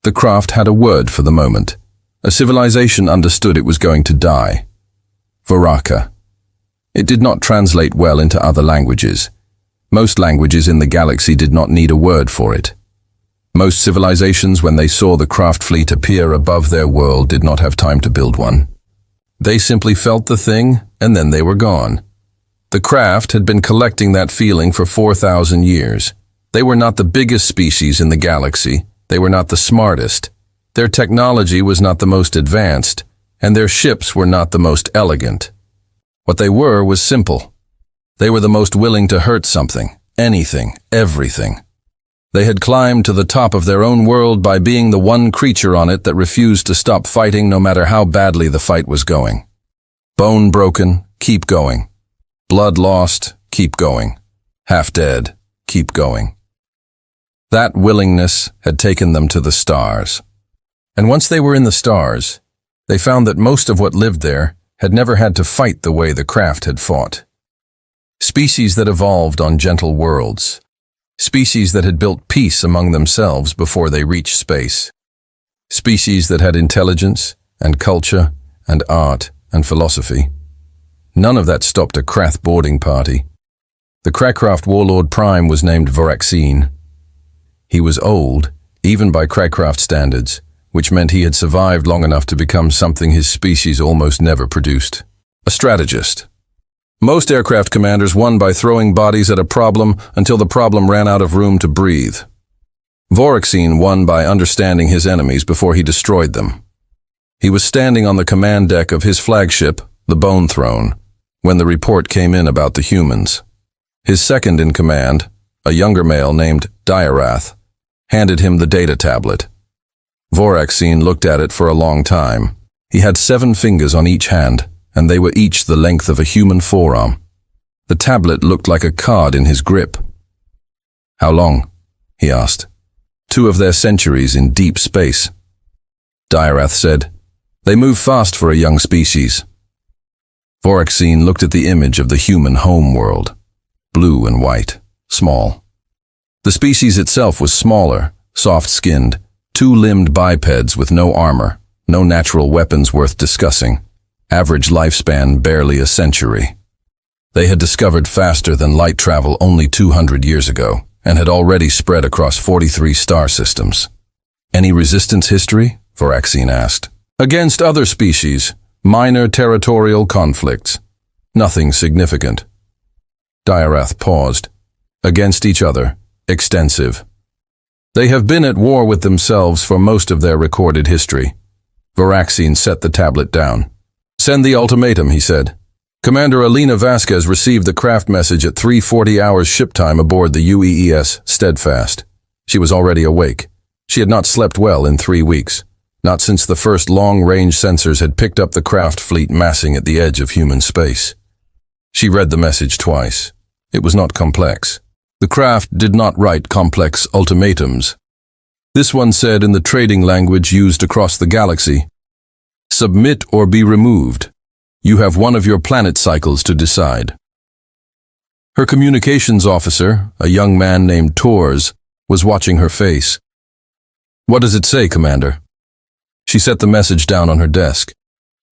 The craft had a word for the moment. A civilization understood it was going to die. Voraka. It did not translate well into other languages. Most languages in the galaxy did not need a word for it. Most civilizations, when they saw the craft fleet appear above their world, did not have time to build one. They simply felt the thing, and then they were gone. The craft had been collecting that feeling for 4,000 years. They were not the biggest species in the galaxy. They were not the smartest. Their technology was not the most advanced, and their ships were not the most elegant. What they were was simple. They were the most willing to hurt something, anything, everything. They had climbed to the top of their own world by being the one creature on it that refused to stop fighting no matter how badly the fight was going. Bone broken, keep going. Blood lost, keep going. Half dead, keep going. That willingness had taken them to the stars. And once they were in the stars, they found that most of what lived there had never had to fight the way the craft had fought. Species that evolved on gentle worlds. Species that had built peace among themselves before they reached space. Species that had intelligence and culture and art and philosophy. None of that stopped a Krath boarding party. The Kragcraft warlord prime was named Voraxine. He was old, even by Kragcraft standards, which meant he had survived long enough to become something his species almost never produced. A strategist. Most aircraft commanders won by throwing bodies at a problem until the problem ran out of room to breathe. Voraxine won by understanding his enemies before he destroyed them. He was standing on the command deck of his flagship, the Bone Throne, when the report came in about the humans. His second in command, a younger male named Diarath, handed him the data tablet. Voraxine looked at it for a long time. He had 7 fingers on each hand, and they were each the length of a human forearm. The tablet looked like a card in his grip. "How long?" he asked. "2 of their centuries in deep space." Diarath said, "They move fast for a young species." Voraxine looked at the image of the human home world. Blue and white, small. The species itself was smaller, soft-skinned, 2-limbed bipeds with no armor, no natural weapons worth discussing. Average lifespan barely a century. They had discovered faster than light travel only 200 years ago, and had already spread across 43 star systems. "Any resistance history?" Voraxine asked. "Against other species, minor territorial conflicts. Nothing significant." Diarath paused. "Against each other, extensive. They have been at war with themselves for most of their recorded history." Voraxine set the tablet down. "Send the ultimatum," he said. Commander Alina Vasquez received the craft message at 3:40 hours ship time aboard the UEES Steadfast. She was already awake. She had not slept well in 3 weeks, not since the first long-range sensors had picked up the craft fleet massing at the edge of human space. She read the message twice. It was not complex. The craft did not write complex ultimatums. This one said in the trading language used across the galaxy, "Submit or be removed. You have one of your planet cycles to decide." Her communications officer, a young man named Tors, was watching her face. "What does it say, Commander?" She set the message down on her desk.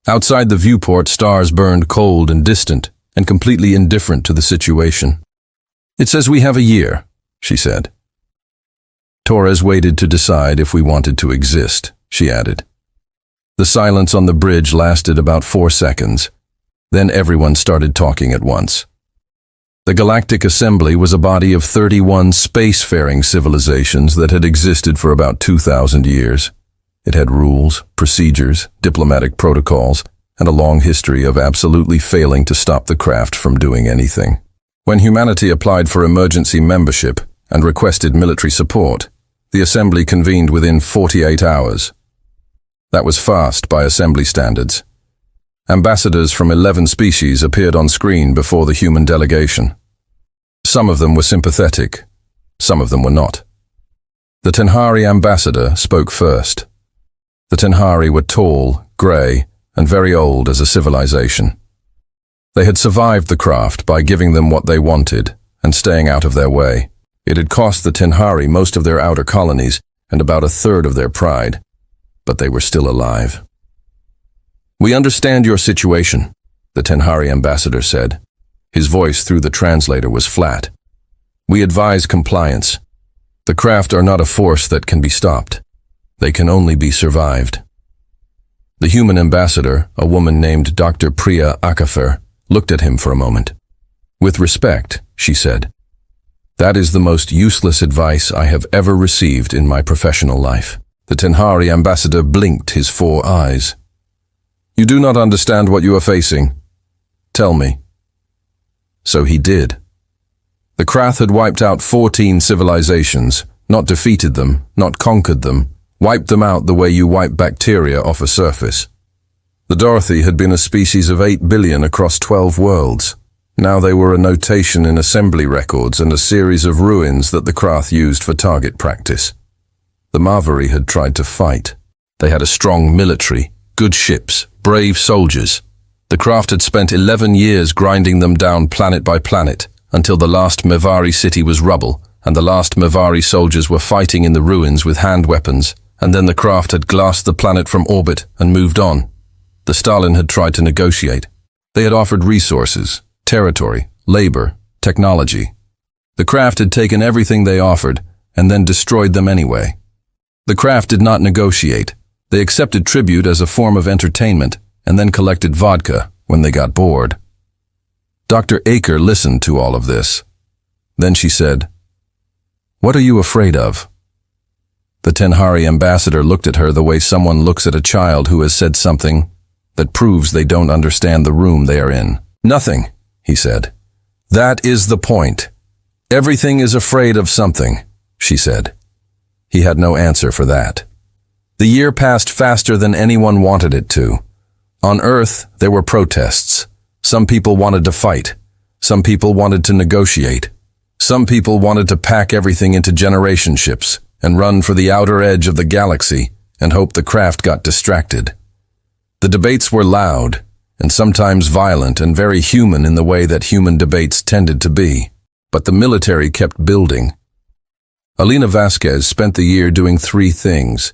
Outside the viewport, stars burned cold and distant, and completely indifferent to the situation. "It says we have a year," she said. "Torres waited to decide if we wanted to exist," she added. The silence on the bridge lasted about 4 seconds. Then everyone started talking at once. The Galactic Assembly was a body of 31 spacefaring civilizations that had existed for about 2,000 years. It had rules, procedures, diplomatic protocols, and a long history of absolutely failing to stop the craft from doing anything. When humanity applied for emergency membership and requested military support, the Assembly convened within 48 hours. That was fast by Assembly standards. Ambassadors from 11 species appeared on screen before the human delegation. Some of them were sympathetic, some of them were not. The Tenhari ambassador spoke first. The Tenhari were tall, grey, and very old as a civilization. They had survived the craft by giving them what they wanted and staying out of their way. It had cost the Tenhari most of their outer colonies and about a third of their pride, but they were still alive. "We understand your situation," the Tenhari ambassador said. His voice through the translator was flat. "We advise compliance. The craft are not a force that can be stopped. They can only be survived." The human ambassador, a woman named Dr. Priya Akafer, looked at him for a moment. "With respect," she said, "that is the most useless advice I have ever received in my professional life." The Tenhari ambassador blinked his 4 eyes. "You do not understand what you are facing. Tell me." So he did. The Krath had wiped out 14 civilizations, not defeated them, not conquered them, wiped them out the way you wipe bacteria off a surface. The Dorothy had been a species of 8 billion across 12 worlds. Now they were a notation in assembly records and a series of ruins that the Krath used for target practice. The Mavari had tried to fight. They had a strong military, good ships, brave soldiers. The Kraft had spent 11 years grinding them down planet by planet, until the last Mavari city was rubble, and the last Mavari soldiers were fighting in the ruins with hand weapons, and then the Kraft had glassed the planet from orbit and moved on. The Stalin had tried to negotiate. They had offered resources, territory, labor, technology. The Kraft had taken everything they offered and then destroyed them anyway. The Kraft did not negotiate. They accepted tribute as a form of entertainment and then collected vodka when they got bored. Dr. Aker listened to all of this. Then she said, "What are you afraid of?" The Tenhari ambassador looked at her the way someone looks at a child who has said something that proves they don't understand the room they are in. "Nothing," he said. "That is the point. Everything is afraid of something," she said. He had no answer for that. The year passed faster than anyone wanted it to. On Earth, there were protests. Some people wanted to fight. Some people wanted to negotiate. Some people wanted to pack everything into generation ships and run for the outer edge of the galaxy and hope the craft got distracted. The debates were loud and sometimes violent and very human in the way that human debates tended to be. But the military kept building. Alina Vasquez spent the year doing 3 things: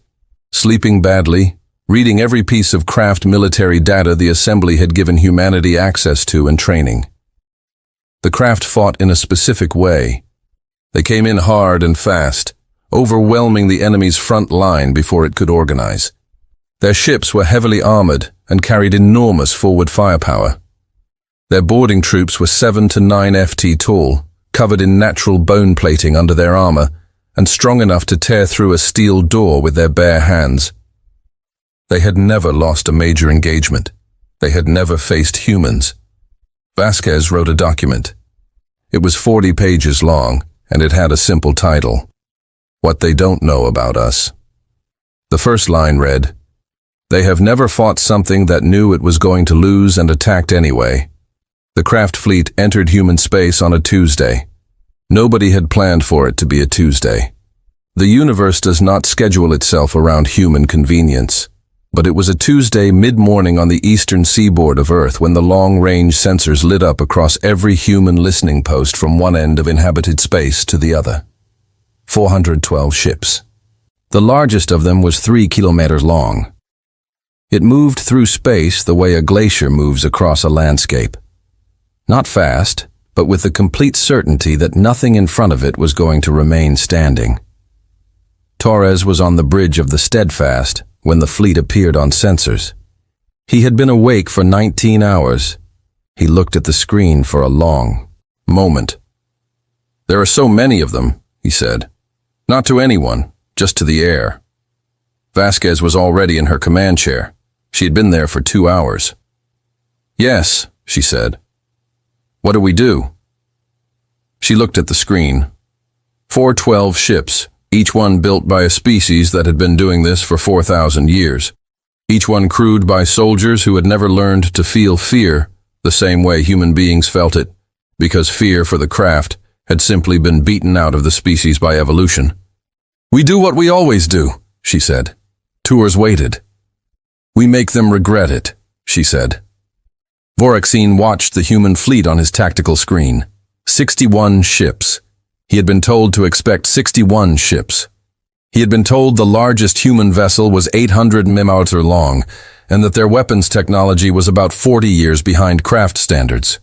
sleeping badly, reading every piece of craft military data the Assembly had given humanity access to, and training. The craft fought in a specific way. They came in hard and fast, overwhelming the enemy's front line before it could organize. Their ships were heavily armored and carried enormous forward firepower. Their boarding troops were 7 to 9 FT tall, covered in natural bone plating under their armor, and strong enough to tear through a steel door with their bare hands. They had never lost a major engagement. They had never faced humans. Vasquez wrote a document. It was 40 pages long, and it had a simple title: "What They Don't Know About Us." The first line read, "They have never fought something that knew it was going to lose and attacked anyway." The craft fleet entered human space on a Tuesday. Nobody had planned for it to be a Tuesday. The universe does not schedule itself around human convenience. But it was a Tuesday mid-morning on the eastern seaboard of Earth when the long-range sensors lit up across every human listening post from one end of inhabited space to the other. 412 ships. The largest of them was 3 kilometers long. It moved through space the way a glacier moves across a landscape. Not fast, but with the complete certainty that nothing in front of it was going to remain standing. Torres was on the bridge of the Steadfast when the fleet appeared on sensors. He had been awake for 19 hours. He looked at the screen for a long moment. "There are so many of them," he said. "Not to anyone, just to the air." Vasquez was already in her command chair. She had been there for 2 hours. "Yes," she said. "What do we do?" She looked at the screen. 412 ships, each one built by a species that had been doing this for 4,000 years. Each one crewed by soldiers who had never learned to feel fear the same way human beings felt it, because fear for the craft had simply been beaten out of the species by evolution. "We do what we always do," she said. Tours waited. "We make them regret it," she said. Voraxine watched the human fleet on his tactical screen. 61 ships. He had been told to expect 61 ships. He had been told the largest human vessel was 800 mm long, and that their weapons technology was about 40 years behind craft standards.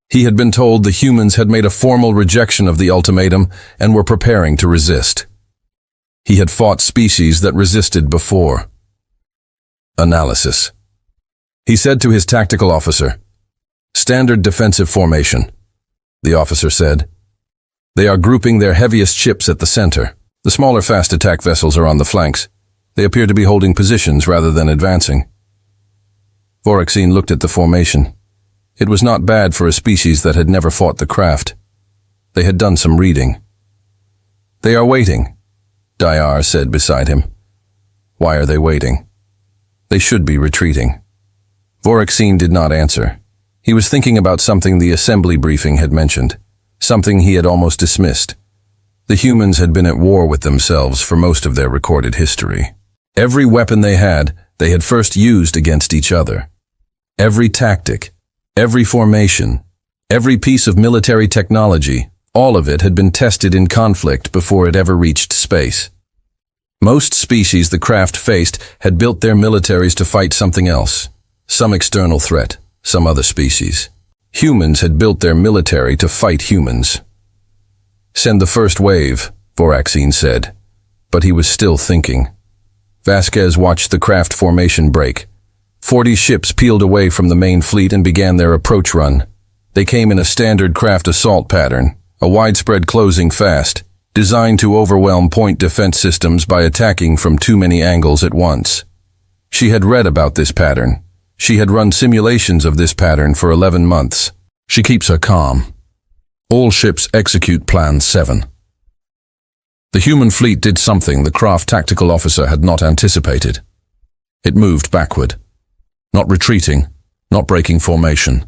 He had been told the humans had made a formal rejection of the ultimatum and were preparing to resist. He had fought species that resisted before. Analysis. He said to his tactical officer, "Standard defensive formation." The officer said, "They are grouping their heaviest ships at the center. The smaller fast attack vessels are on the flanks. They appear to be holding positions rather than advancing." Vorexine looked at the formation. It was not bad for a species that had never fought the craft. They had done some reading. "They are waiting," Dayar said beside him. "Why are they waiting? They should be retreating." Vorexine did not answer. He was thinking about something the assembly briefing had mentioned, something he had almost dismissed. The humans had been at war with themselves for most of their recorded history. Every weapon they had first used against each other. Every tactic, every formation, every piece of military technology, all of it had been tested in conflict before it ever reached space. Most species the craft faced had built their militaries to fight something else, some external threat, some other species. Humans had built their military to fight humans. "Send the first wave," Vorexine said, but he was still thinking. Vasquez watched the craft formation break. 40 ships peeled away from the main fleet and began their approach run. They came in a standard craft assault pattern, a widespread closing fast, designed to overwhelm point defense systems by attacking from too many angles at once. She had read about this pattern. She had run simulations of this pattern for 11 months. She keeps her calm. All ships execute Plan 7. The human fleet did something the craft tactical officer had not anticipated. It moved backward. Not retreating, not breaking formation.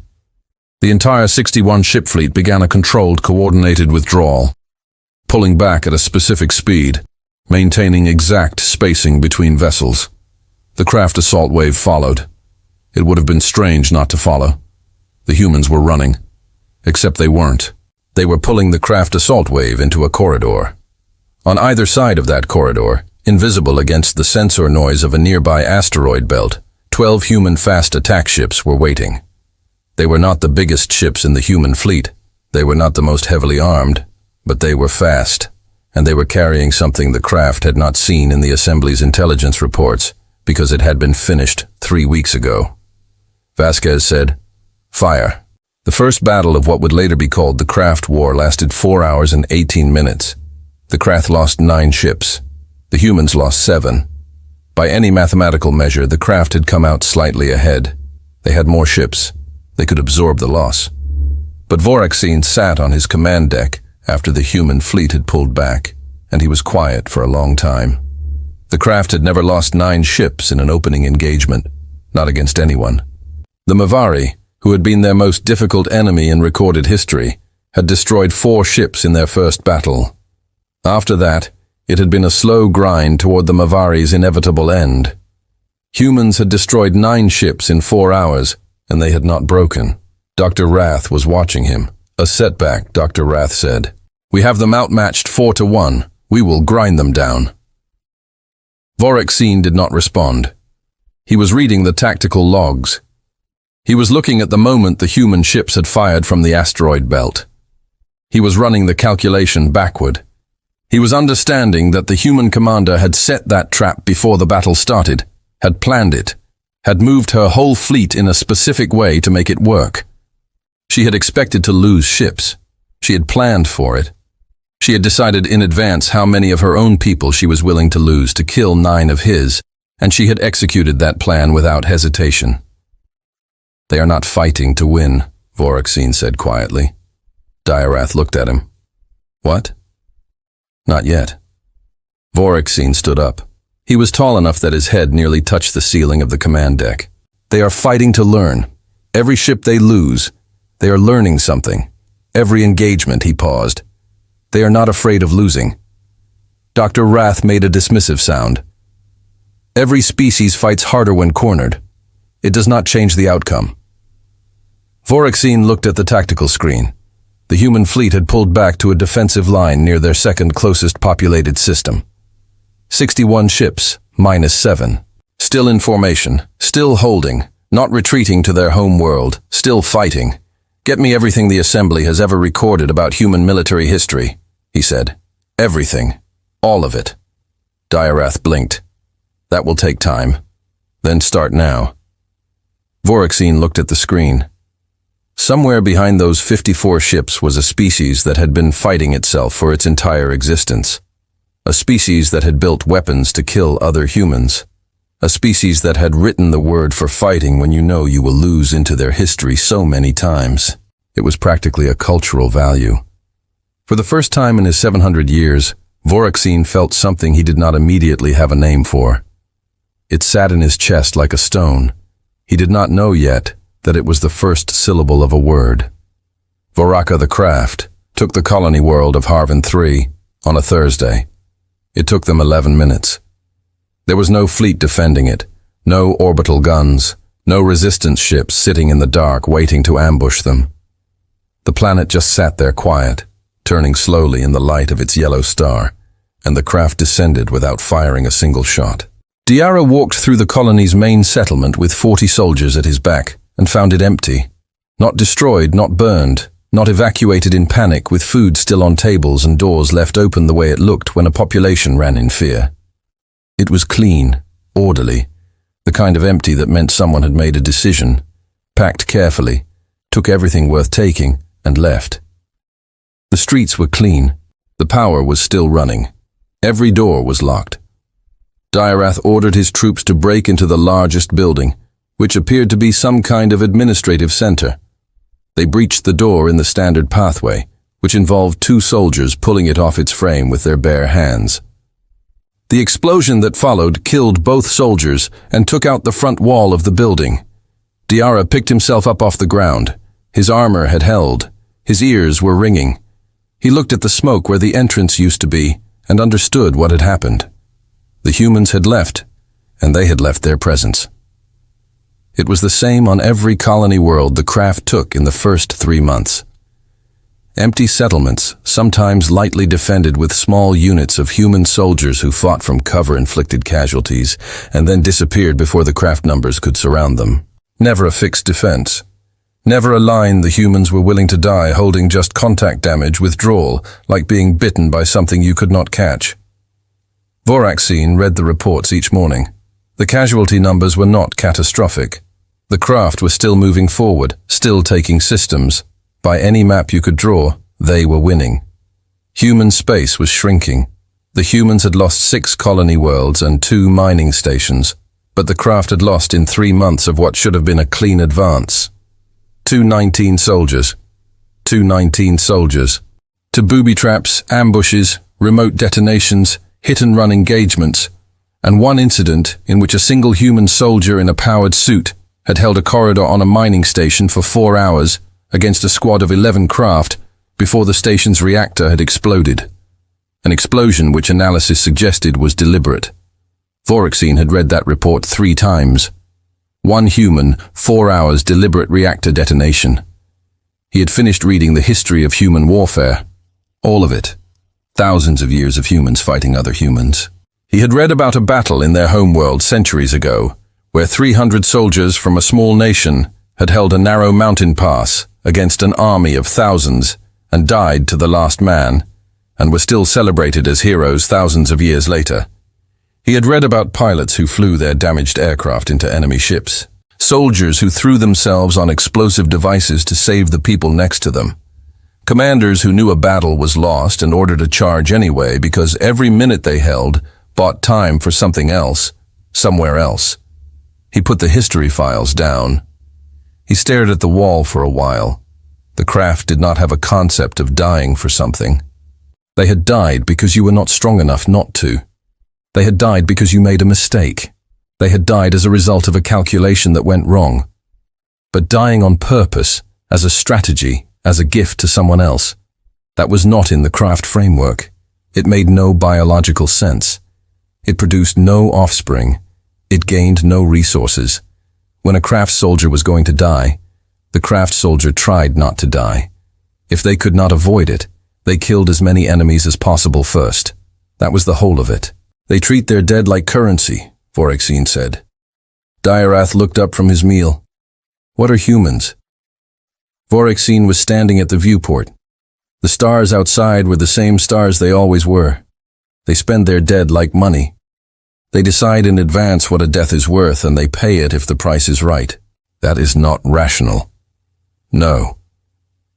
The entire 61-ship fleet began a controlled, coordinated withdrawal, pulling back at a specific speed, maintaining exact spacing between vessels. The craft assault wave followed. It would have been strange not to follow. The humans were running, except they weren't. They were pulling the craft assault wave into a corridor. On either side of that corridor, invisible against the sensor noise of a nearby asteroid belt, 12 human fast attack ships were waiting. They were not the biggest ships in the human fleet. They were not the most heavily armed, but they were fast, and they were carrying something the craft had not seen in the assembly's intelligence reports because it had been finished 3 weeks ago. Vasquez said, "Fire." The first battle of what would later be called the Craft War lasted 4 hours and 18 minutes. The craft lost 9 ships. The humans lost 7. By any mathematical measure, the craft had come out slightly ahead. They had more ships. They could absorb the loss. But Vorexine sat on his command deck after the human fleet had pulled back, and he was quiet for a long time. The craft had never lost 9 ships in an opening engagement, not against anyone. The Mavari, who had been their most difficult enemy in recorded history, had destroyed 4 ships in their first battle. After that, it had been a slow grind toward the Mavari's inevitable end. Humans had destroyed 9 ships in 4 hours, and they had not broken. Dr. Rath was watching him. "A setback," Dr. Rath said. "We have them outmatched 4-1. We will grind them down." Vorexine did not respond. He was reading the tactical logs. He was looking at the moment the human ships had fired from the asteroid belt. He was running the calculation backward. He was understanding that the human commander had set that trap before the battle started, had planned it, had moved her whole fleet in a specific way to make it work. She had expected to lose ships. She had planned for it. She had decided in advance how many of her own people she was willing to lose to kill 9 of his, and she had executed that plan without hesitation. "They are not fighting to win," Vorexine said quietly. Dayarath looked at him. "What?" "Not yet." Vorexine stood up. He was tall enough that his head nearly touched the ceiling of the command deck. "They are fighting to learn. Every ship they lose, they are learning something. Every engagement," he paused. "They are not afraid of losing." Dr. Rath made a dismissive sound. "Every species fights harder when cornered. It does not change the outcome." Vorexine looked at the tactical screen. The human fleet had pulled back to a defensive line near their second closest populated system. 61 ships, -7. Still in formation, still holding, not retreating to their home world, still fighting. Get me everything the Assembly has ever recorded about human military history, he said. Everything. All of it. Diarath blinked. That will take time. Then start now. Voraxine looked at the screen. Somewhere behind those 54 ships was a species that had been fighting itself for its entire existence. A species that had built weapons to kill other humans. A species that had written the word for fighting when you know you will lose into their history so many times. It was practically a cultural value. For the first time in his 700 years, Voraxine felt something he did not immediately have a name for. It sat in his chest like a stone. He did not know yet that it was the first syllable of a word. Voraka the Craft took the colony world of Harvin III on a Thursday. It took them 11 minutes. There was no fleet defending it, no orbital guns, no resistance ships sitting in the dark waiting to ambush them. The planet just sat there quiet, turning slowly in the light of its yellow star, and the craft descended without firing a single shot. Diara walked through the colony's main settlement with 40 soldiers at his back and found it empty. Not destroyed, not burned, not evacuated in panic with food still on tables and doors left open the way it looked when a population ran in fear. It was clean, orderly, the kind of empty that meant someone had made a decision, packed carefully, took everything worth taking, and left. The streets were clean. The power was still running. Every door was locked. Diarath ordered his troops to break into the largest building, which appeared to be some kind of administrative center. They breached the door in the standard pathway, which involved 2 soldiers pulling it off its frame with their bare hands. The explosion that followed killed both soldiers and took out the front wall of the building. Diara picked himself up off the ground. His armor had held. His ears were ringing. He looked at the smoke where the entrance used to be and understood what had happened. The humans had left, and they had left their presence. It was the same on every colony world the craft took in the first 3 months. Empty settlements, sometimes lightly defended with small units of human soldiers who fought from cover-inflicted casualties and then disappeared before the craft numbers could surround them. Never a fixed defense. Never a line the humans were willing to die holding just contact damage withdrawal, like being bitten by something you could not catch. Voraxine read the reports each morning. The casualty numbers were not catastrophic. The craft was still moving forward, still taking systems. By any map you could draw, they were winning. Human space was shrinking. The humans had lost 6 colony worlds and 2 mining stations, but the craft had lost in 3 months of what should have been a clean advance. 219 soldiers. 219 soldiers. To booby traps, ambushes, remote detonations, hit-and-run engagements, and one incident in which a single human soldier in a powered suit had held a corridor on a mining station for 4 hours against a squad of 11 craft before the station's reactor had exploded. An explosion which analysis suggested was deliberate. Voraxine had read that report 3 times. 1 human, 4 hours deliberate reactor detonation. He had finished reading the history of human warfare. All of it. Thousands of years of humans fighting other humans. He had read about a battle in their homeworld centuries ago, where 300 soldiers from a small nation had held a narrow mountain pass against an army of thousands and died to the last man, and were still celebrated as heroes thousands of years later. He had read about pilots who flew their damaged aircraft into enemy ships, soldiers who threw themselves on explosive devices to save the people next to them, commanders who knew a battle was lost and ordered a charge anyway because every minute they held bought time for something else, somewhere else. He put the history files down. He stared at the wall for a while. The craft did not have a concept of dying for something. They had died because you were not strong enough not to. They had died because you made a mistake. They had died as a result of a calculation that went wrong. But dying on purpose, as a strategy, as a gift to someone else, that was not in the craft framework. It made no biological sense. It produced no offspring. It gained no resources. When a craft soldier was going to die, the craft soldier tried not to die. If they could not avoid it, they killed as many enemies as possible first. That was the whole of it. They treat their dead like currency, Vorexine said. Diarath looked up from his meal. What are humans? Vorexine was standing at the viewport. The stars outside were the same stars they always were. They spend their dead like money. They decide in advance what a death is worth, and they pay it if the price is right. That is not rational. No.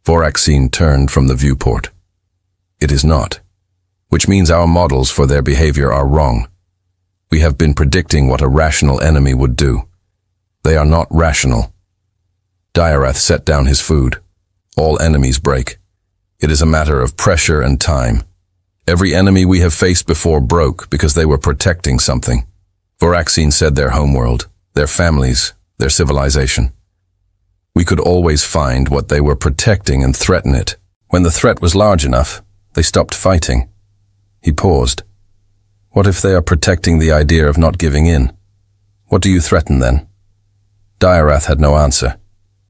Vorexine turned from the viewport. It is not. Which means our models for their behavior are wrong. We have been predicting what a rational enemy would do. They are not rational. Diarath set down his food. All enemies break. It is a matter of pressure and time. Every enemy we have faced before broke because they were protecting something. Vorexine said their homeworld, their families, their civilization. We could always find what they were protecting and threaten it. When the threat was large enough, they stopped fighting. He paused. What if they are protecting the idea of not giving in? What do you threaten then? Diarath had no answer.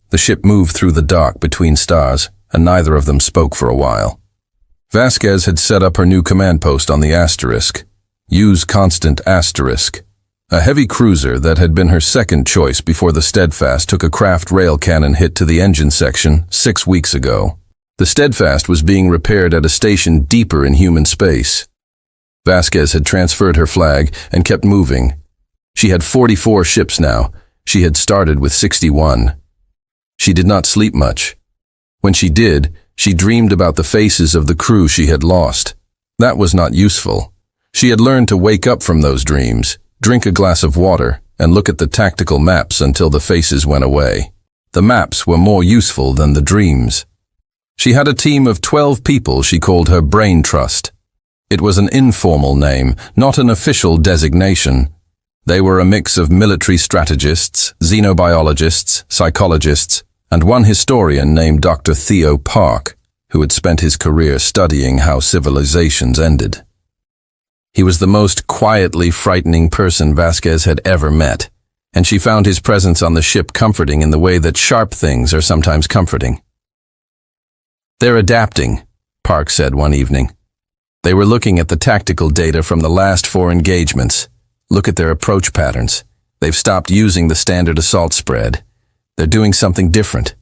The ship moved through the dark between stars, and neither of them spoke for a while. Vasquez had set up her new command post on the Asterisk. Use constant asterisk. A heavy cruiser that had been her second choice before the Steadfast took a craft rail cannon hit to the engine section 6 weeks ago. The Steadfast was being repaired at a station deeper in human space. Vasquez had transferred her flag and kept moving. She had 44 ships now. She had started with 61. She did not sleep much. When she did, she dreamed about the faces of the crew she had lost. That was not useful. She had learned to wake up from those dreams, drink a glass of water, and look at the tactical maps until the faces went away. The maps were more useful than the dreams. She had a team of 12 people she called her Brain Trust. It was an informal name, not an official designation. They were a mix of military strategists, xenobiologists, psychologists, and one historian named Dr. Theo Park, who had spent his career studying how civilizations ended. He was the most quietly frightening person Vasquez had ever met, and she found his presence on the ship comforting in the way that sharp things are sometimes comforting. They're adapting, Park said one evening. They were looking at the tactical data from the last 4 engagements. Look at their approach patterns. They've stopped using the standard assault spread. They're doing something different.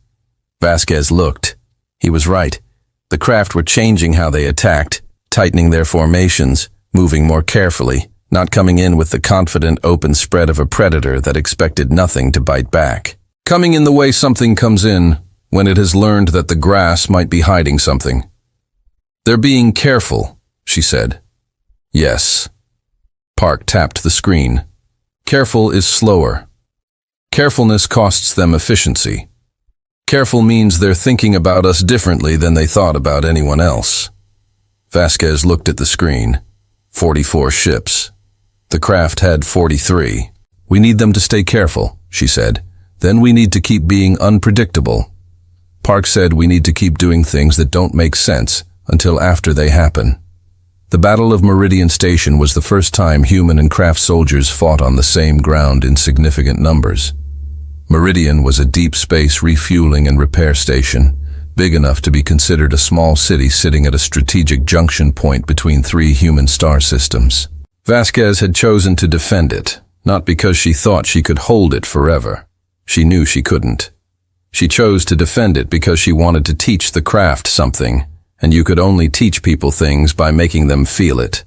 Vasquez looked. He was right. The craft were changing how they attacked, tightening their formations, moving more carefully, not coming in with the confident open spread of a predator that expected nothing to bite back. Coming in the way something comes in, when it has learned that the grass might be hiding something. They're being careful, she said. Yes. Park tapped the screen. Careful is slower. Carefulness costs them efficiency. Careful means they're thinking about us differently than they thought about anyone else. Vasquez looked at the screen. 44 ships. The craft had 43. We need them to stay careful, she said. Then we need to keep being unpredictable. Park said we need to keep doing things that don't make sense until after they happen. The Battle of Meridian Station was the first time human and craft soldiers fought on the same ground in significant numbers. Meridian was a deep space refueling and repair station, big enough to be considered a small city sitting at a strategic junction point between 3 human star systems. Vasquez had chosen to defend it, not because she thought she could hold it forever. She knew she couldn't. She chose to defend it because she wanted to teach the craft something, and you could only teach people things by making them feel it.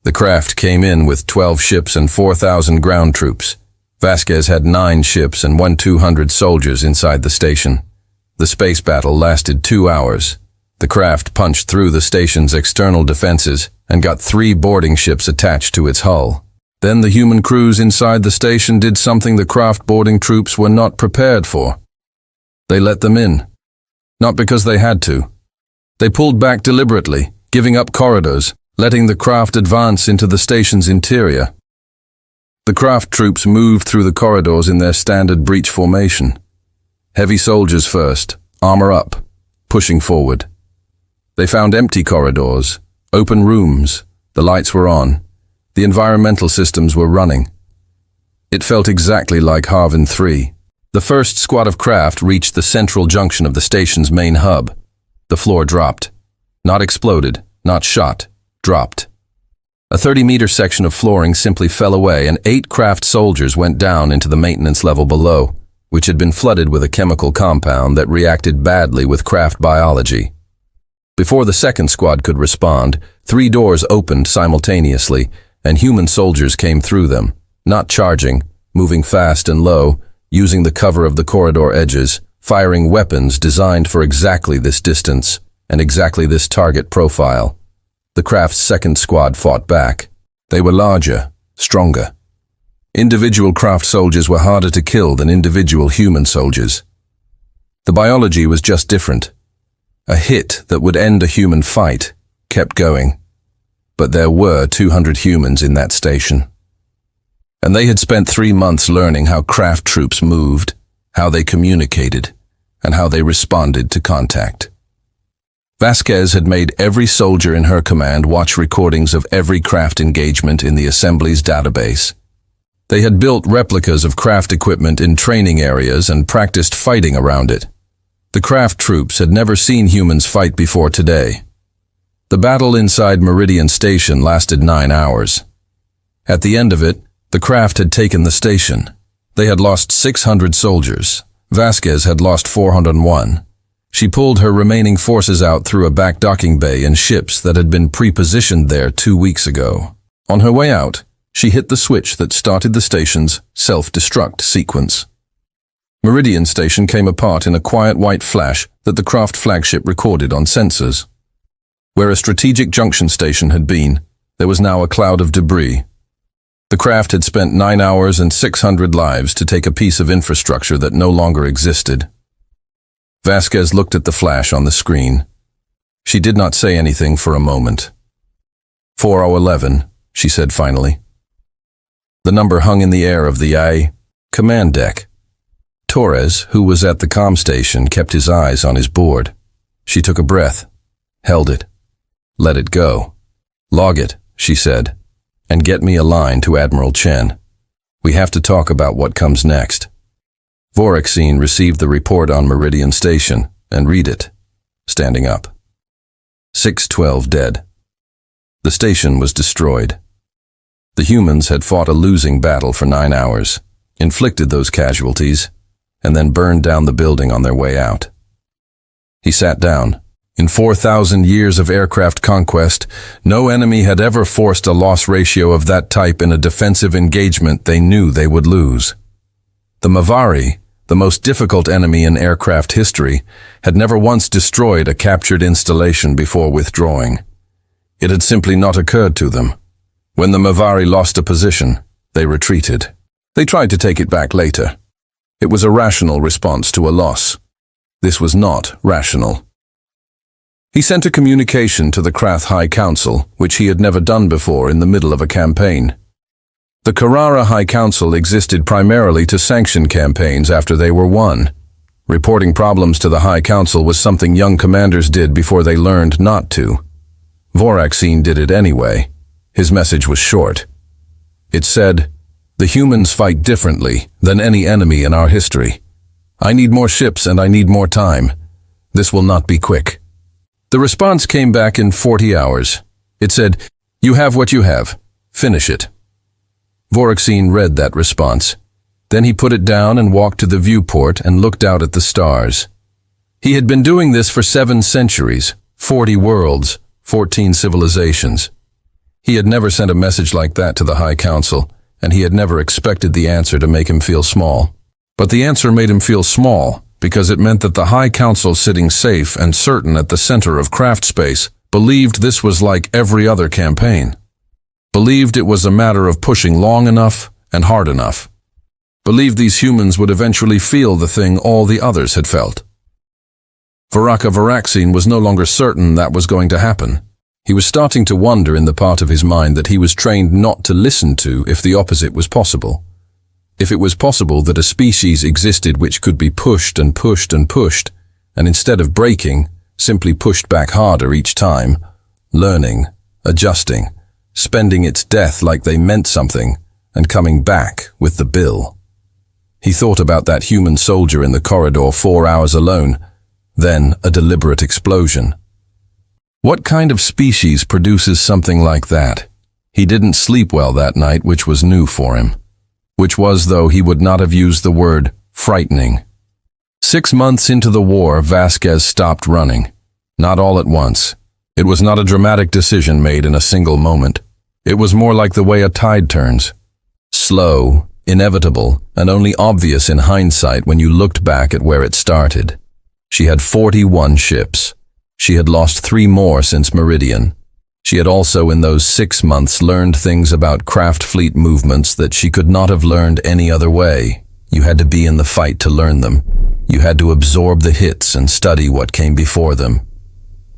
The craft came in with 12 ships and 4,000 ground troops. Vasquez had 9 ships and 200 soldiers inside the station. The space battle lasted 2 hours. The craft punched through the station's external defenses and got 3 boarding ships attached to its hull. Then the human crews inside the station did something the craft boarding troops were not prepared for. They let them in. Not because they had to. They pulled back deliberately, giving up corridors, letting the craft advance into the station's interior. The craft troops moved through the corridors in their standard breach formation. Heavy soldiers first, armor up, pushing forward. They found empty corridors, open rooms, the lights were on, the environmental systems were running. It felt exactly like Harvin 3. The first squad of craft reached the central junction of the station's main hub. The floor dropped. Not exploded, not shot, dropped. A 30-meter section of flooring simply fell away and 8 craft soldiers went down into the maintenance level below, which had been flooded with a chemical compound that reacted badly with craft biology. Before the second squad could respond, 3 doors opened simultaneously, and human soldiers came through them, not charging, moving fast and low, using the cover of the corridor edges, firing weapons designed for exactly this distance and exactly this target profile. The craft's second squad fought back. They were larger, stronger. Individual craft soldiers were harder to kill than individual human soldiers. The biology was just different. A hit that would end a human fight kept going. But there were 200 humans in that station. And they had spent 3 months learning how craft troops moved, how they communicated, and how they responded to contact. Vasquez had made every soldier in her command watch recordings of every craft engagement in the Assembly's database. They had built replicas of craft equipment in training areas and practiced fighting around it. The craft troops had never seen humans fight before today. The battle inside Meridian Station lasted 9 hours. At the end of it, the craft had taken the station. They had lost 600 soldiers. Vasquez had lost 401. She pulled her remaining forces out through a back docking bay in ships that had been pre-positioned there 2 weeks ago. On her way out, she hit the switch that started the station's self-destruct sequence. Meridian Station came apart in a quiet white flash that the craft flagship recorded on sensors. Where a strategic junction station had been, there was now a cloud of debris. The craft had spent 9 hours and 600 lives to take a piece of infrastructure that no longer existed. Vasquez looked at the flash on the screen. She did not say anything for a moment. 4011, she said finally. The number hung in the air of the command deck. Torres, who was at the comm station, kept his eyes on his board. She took a breath, held it, let it go. Log it, she said, and get me a line to Admiral Chen. We have to talk about what comes next. Vorexine received the report on Meridian Station and read it, standing up. 612 dead. The station was destroyed. The humans had fought a losing battle for 9 hours, inflicted those casualties, and then burned down the building on their way out. He sat down. In 4,000 years of aircraft conquest, no enemy had ever forced a loss ratio of that type in a defensive engagement they knew they would lose. The Mavari, the most difficult enemy in aircraft history, had never once destroyed a captured installation before withdrawing. It had simply not occurred to them. When the Mavari lost a position, they retreated. They tried to take it back later. It was a rational response to a loss. This was not rational. He sent a communication to the Krath High Council, which he had never done before in the middle of a campaign. The Carrara High Council existed primarily to sanction campaigns after they were won. Reporting problems to the High Council was something young commanders did before they learned not to. Vorexine did it anyway. His message was short. It said, "The humans fight differently than any enemy in our history. I need more ships and I need more time. This will not be quick." The response came back in 40 hours. It said, "You have what you have. Finish it." Vorexine read that response. Then he put it down and walked to the viewport and looked out at the stars. He had been doing this for 7 centuries, 40 worlds, 14 civilizations. He had never sent a message like that to the High Council, and he had never expected the answer to make him feel small. But the answer made him feel small because it meant that the High Council, sitting safe and certain at the center of craft space, believed this was like every other campaign. Believed it was a matter of pushing long enough and hard enough. Believed these humans would eventually feel the thing all the others had felt. Vorexine was no longer certain that was going to happen. He was starting to wonder in the part of his mind that he was trained not to listen to if the opposite was possible. If it was possible that a species existed which could be pushed and pushed and pushed, and instead of breaking, simply pushed back harder each time, learning, adjusting, spending its death like they meant something, and coming back with the bill. He thought about that human soldier in the corridor 4 hours alone, then a deliberate explosion. What kind of species produces something like that? He didn't sleep well that night, which was new for him. Which was, though he would not have used the word frightening. 6 months into the war, Vasquez stopped running. Not all at once. It was not a dramatic decision made in a single moment. It was more like the way a tide turns. Slow, inevitable, and only obvious in hindsight when you looked back at where it started. She had 41 ships. She had lost 3 more since Meridian. She had also in those 6 months learned things about craft fleet movements that she could not have learned any other way. You had to be in the fight to learn them. You had to absorb the hits and study what came before them.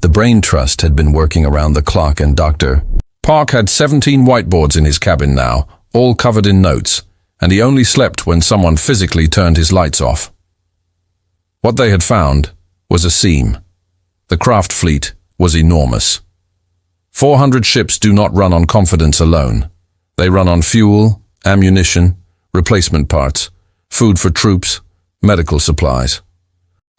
The Brain Trust had been working around the clock, and Dr. Park had 17 whiteboards in his cabin now, all covered in notes, and he only slept when someone physically turned his lights off. What they had found was a seam. The craft fleet was enormous. 400 ships do not run on confidence alone. They run on fuel, ammunition, replacement parts, food for troops, medical supplies.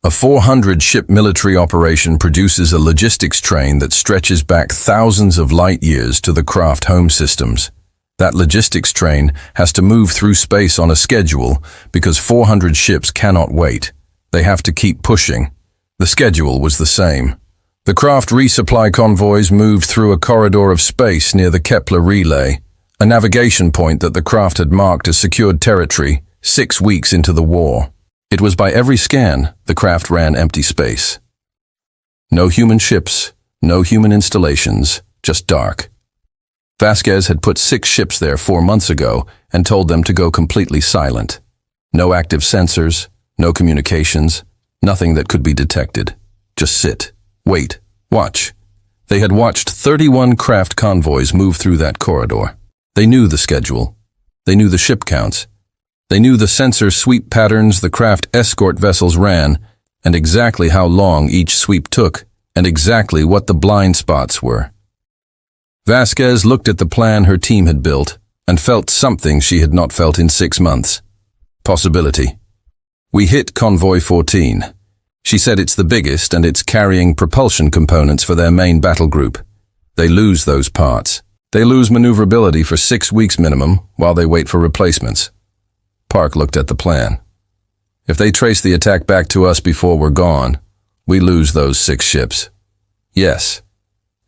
A 400-ship military operation produces a logistics train that stretches back thousands of light years to the craft home systems. That logistics train has to move through space on a schedule because 400 ships cannot wait. They have to keep pushing. The schedule was the same. The craft resupply convoys moved through a corridor of space near the Kepler relay, a navigation point that the craft had marked as secured territory 6 weeks into the war. It was by every scan the craft ran empty space. No human ships, no human installations, just dark. Vasquez had put 6 ships there 4 months ago and told them to go completely silent. No active sensors, no communications, nothing that could be detected. Just sit, wait, watch. They had watched 31 craft convoys move through that corridor. They knew the schedule. They knew the ship counts. They knew the sensor sweep patterns the craft escort vessels ran, and exactly how long each sweep took, and exactly what the blind spots were. Vasquez looked at the plan her team had built, and felt something she had not felt in 6 months. Possibility. We hit Convoy 14. She said it's the biggest, and it's carrying propulsion components for their main battle group. They lose those parts. They lose maneuverability for 6 weeks minimum, while they wait for replacements. Park looked at the plan. If they trace the attack back to us before we're gone, we lose those 6 ships. Yes.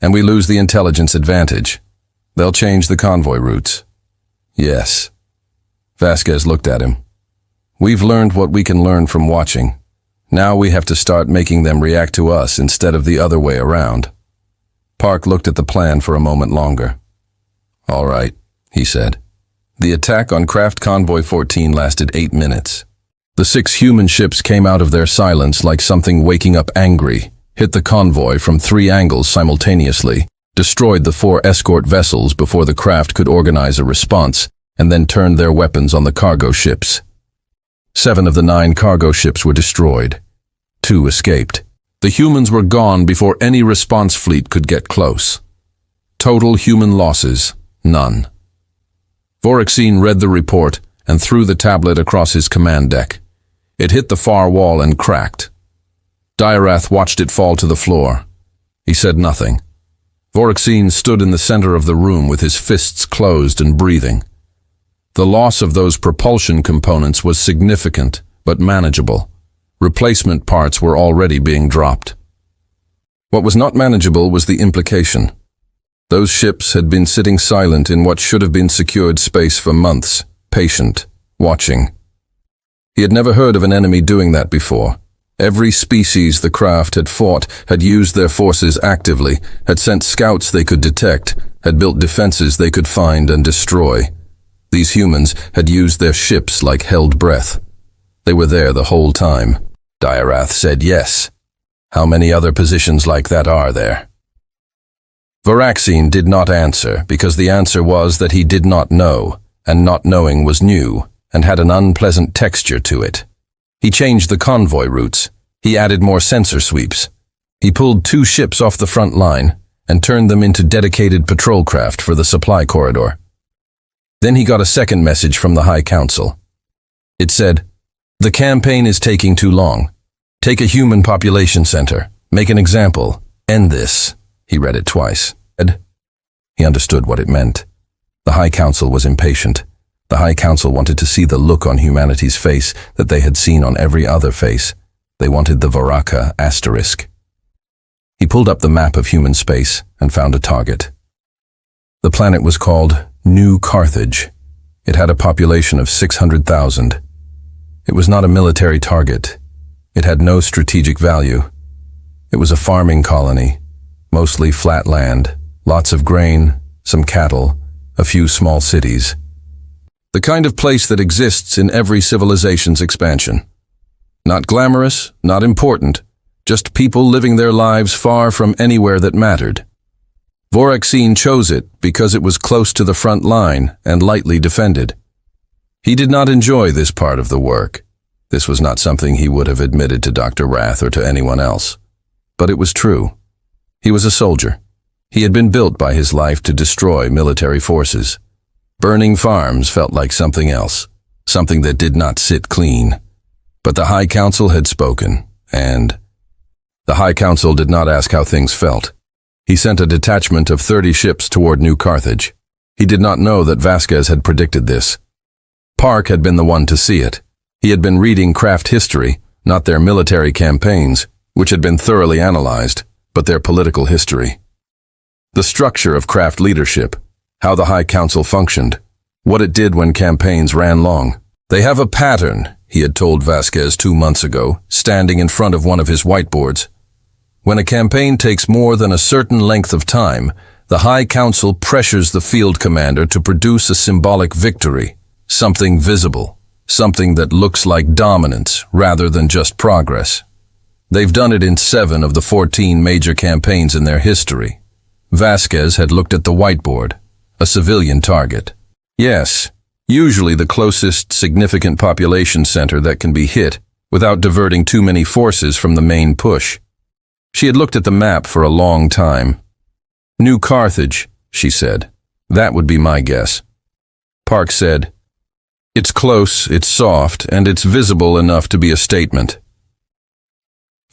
And we lose the intelligence advantage. They'll change the convoy routes. Yes. Vasquez looked at him. We've learned what we can learn from watching. Now we have to start making them react to us instead of the other way around. Park looked at the plan for a moment longer. All right, he said. The attack on Craft Convoy 14 lasted 8 minutes. The 6 human ships came out of their silence like something waking up angry, hit the convoy from 3 angles simultaneously, destroyed the 4 escort vessels before the craft could organize a response, and then turned their weapons on the cargo ships. 7 of the 9 cargo ships were destroyed. 2 escaped. The humans were gone before any response fleet could get close. Total human losses, none. Vorexine read the report and threw the tablet across his command deck. It hit the far wall and cracked. Diarath watched it fall to the floor. He said nothing. Vorexine stood in the center of the room with his fists closed and breathing. The loss of those propulsion components was significant, but manageable. Replacement parts were already being dropped. What was not manageable was the implication. Those ships had been sitting silent in what should have been secured space for months, patient, watching. He had never heard of an enemy doing that before. Every species the craft had fought had used their forces actively, had sent scouts they could detect, had built defenses they could find and destroy. These humans had used their ships like held breath. They were there the whole time. Diarath said yes. How many other positions like that are there? Vorexine did not answer because the answer was that he did not know, and not knowing was new and had an unpleasant texture to it. He changed the convoy routes. He added more sensor sweeps. He pulled 2 ships off the front line and turned them into dedicated patrol craft for the supply corridor. Then he got a second message from the High Council. It said, "The campaign is taking too long. Take a human population center. Make an example. End this." He read it twice. He understood what it meant. The High Council was impatient. The High Council wanted to see the look on humanity's face that they had seen on every other face. They wanted the Varaka asterisk. He pulled up the map of human space and found a target. The planet was called New Carthage. It had a population of 600,000. It was not a military target. It had no strategic value. It was a farming colony, mostly flat land, lots of grain, some cattle, a few small cities. The kind of place that exists in every civilization's expansion. Not glamorous, not important, just people living their lives far from anywhere that mattered. Voraxine chose it because it was close to the front line and lightly defended. He did not enjoy this part of the work. This was not something he would have admitted to Dr. Rath or to anyone else. But it was true. He was a soldier. He had been built by his life to destroy military forces. Burning farms felt like something else, something that did not sit clean. But the High Council had spoken, and the High Council did not ask how things felt. He sent a detachment of 30 ships toward New Carthage. He did not know that Vasquez had predicted this. Park had been the one to see it. He had been reading craft history, not their military campaigns, which had been thoroughly analyzed, but their political history. The structure of craft leadership, how the High Council functioned, what it did when campaigns ran long. They have a pattern, he had told Vasquez 2 months ago, standing in front of one of his whiteboards. When a campaign takes more than a certain length of time, the High Council pressures the field commander to produce a symbolic victory, something visible, something that looks like dominance rather than just progress. They've done it in 7 of the 14 major campaigns in their history. Vasquez had looked at the whiteboard, a civilian target. Yes, usually the closest significant population center that can be hit without diverting too many forces from the main push. She had looked at the map for a long time. New Carthage, she said. That would be my guess. Park said, "It's close, it's soft, and it's visible enough to be a statement."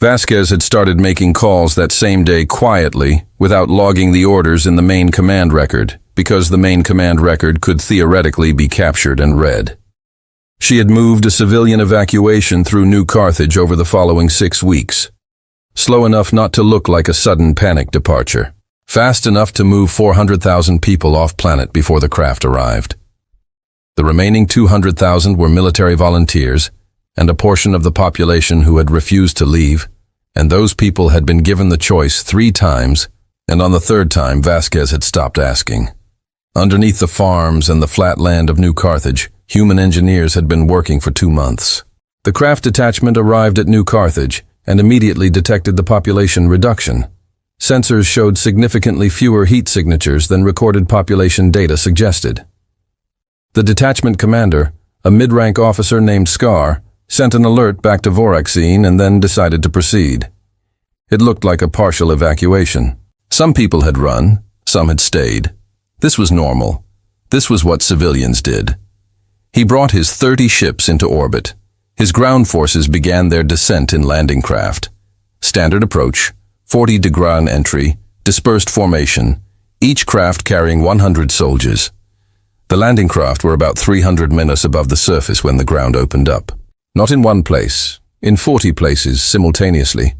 Vasquez had started making calls that same day quietly, without logging the orders in the main command record, because the main command record could theoretically be captured and read. She had moved a civilian evacuation through New Carthage over the following 6 weeks. Slow enough not to look like a sudden panic departure. Fast enough to move 400,000 people off planet before the craft arrived. The remaining 200,000 were military volunteers, and a portion of the population who had refused to leave, and those people had been given the choice 3 times, and on the 3rd time Vasquez had stopped asking. Underneath the farms and the flat land of New Carthage, human engineers had been working for 2 months. The craft detachment arrived at New Carthage and immediately detected the population reduction. Sensors showed significantly fewer heat signatures than recorded population data suggested. The detachment commander, a mid-rank officer named Scar, sent an alert back to Voraxine and then decided to proceed. It looked like a partial evacuation. Some people had run, some had stayed. This was normal. This was what civilians did. He brought his 30 ships into orbit. His ground forces began their descent in landing craft. Standard approach, 40-degree entry, dispersed formation, each craft carrying 100 soldiers. The landing craft were about 300 meters above the surface when the ground opened up. Not in one place, in 40 places simultaneously.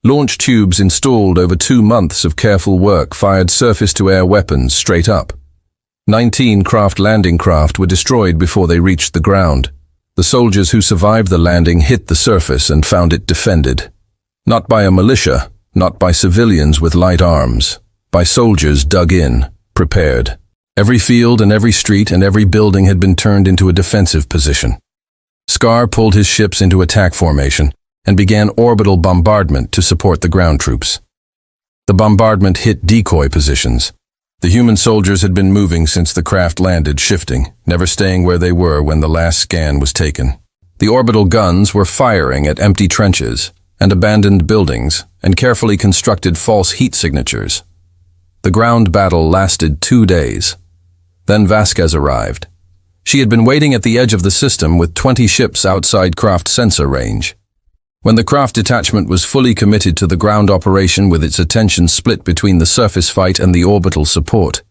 Launch tubes installed over 2 months of careful work fired surface-to-air weapons straight up. 19 craft landing craft were destroyed before they reached the ground. The soldiers who survived the landing hit the surface and found it defended. Not by a militia, not by civilians with light arms, by soldiers dug in, prepared. Every field and every street and every building had been turned into a defensive position. Scar pulled his ships into attack formation and began orbital bombardment to support the ground troops. The bombardment hit decoy positions. The human soldiers had been moving since the craft landed, shifting, never staying where they were when the last scan was taken. The orbital guns were firing at empty trenches and abandoned buildings and carefully constructed false heat signatures. The ground battle lasted 2 days. Then Vasquez arrived. She had been waiting at the edge of the system with 20 ships outside craft sensor range. When the craft detachment was fully committed to the ground operation with its attention split between the surface fight and the orbital support,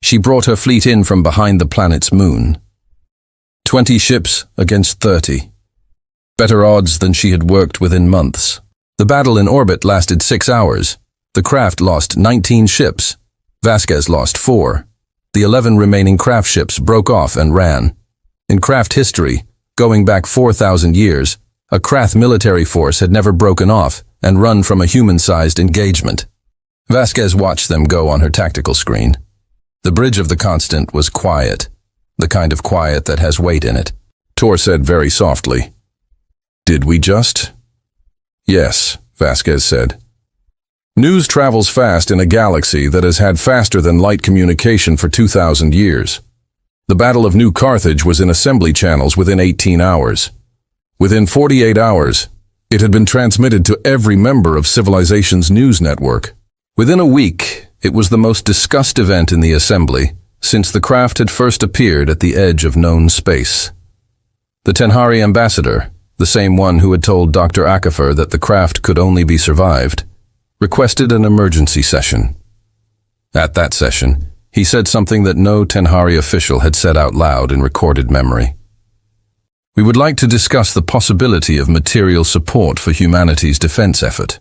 She brought her fleet in from behind the planet's moon. 20 ships against 30. Better odds than she had worked within months. The battle in orbit lasted 6 hours. The craft lost 19 ships. Vasquez lost 4. The 11 remaining craft ships broke off and ran. In craft history, going back 4,000 years, a craft military force had never broken off and run from a human-sized engagement. Vasquez watched them go on her tactical screen. The bridge of the Constant was quiet, the kind of quiet that has weight in it. Tor said very softly, "Did we just?" "Yes," Vasquez said. "News travels fast in a galaxy that has had faster than light communication for 2,000 years. The Battle of New Carthage was in assembly channels within 18 hours. Within 48 hours, it had been transmitted to every member of civilization's news network. Within a week, it was the most discussed event in the assembly since the craft had first appeared at the edge of known space. The Tenhari ambassador, the same one who had told Dr. Akafer that the craft could only be survived, requested an emergency session. At that session, he said something that no Tenhari official had said out loud in recorded memory. "We would like to discuss the possibility of material support for humanity's defense effort."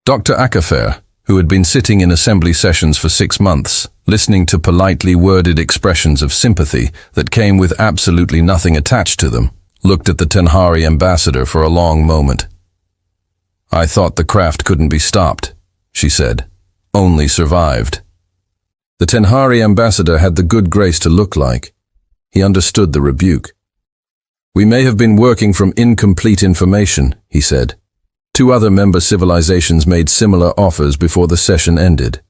Dr. Akafer, who had been sitting in assembly sessions for 6 months, listening to politely worded expressions of sympathy that came with absolutely nothing attached to them, looked at the Tenhari ambassador for a long moment. "I thought the craft couldn't be stopped," she said. "Only survived." The Tenhari ambassador had the good grace to look like. He understood the rebuke. "We may have been working from incomplete information," he said. 2 other member civilizations made similar offers before the session ended.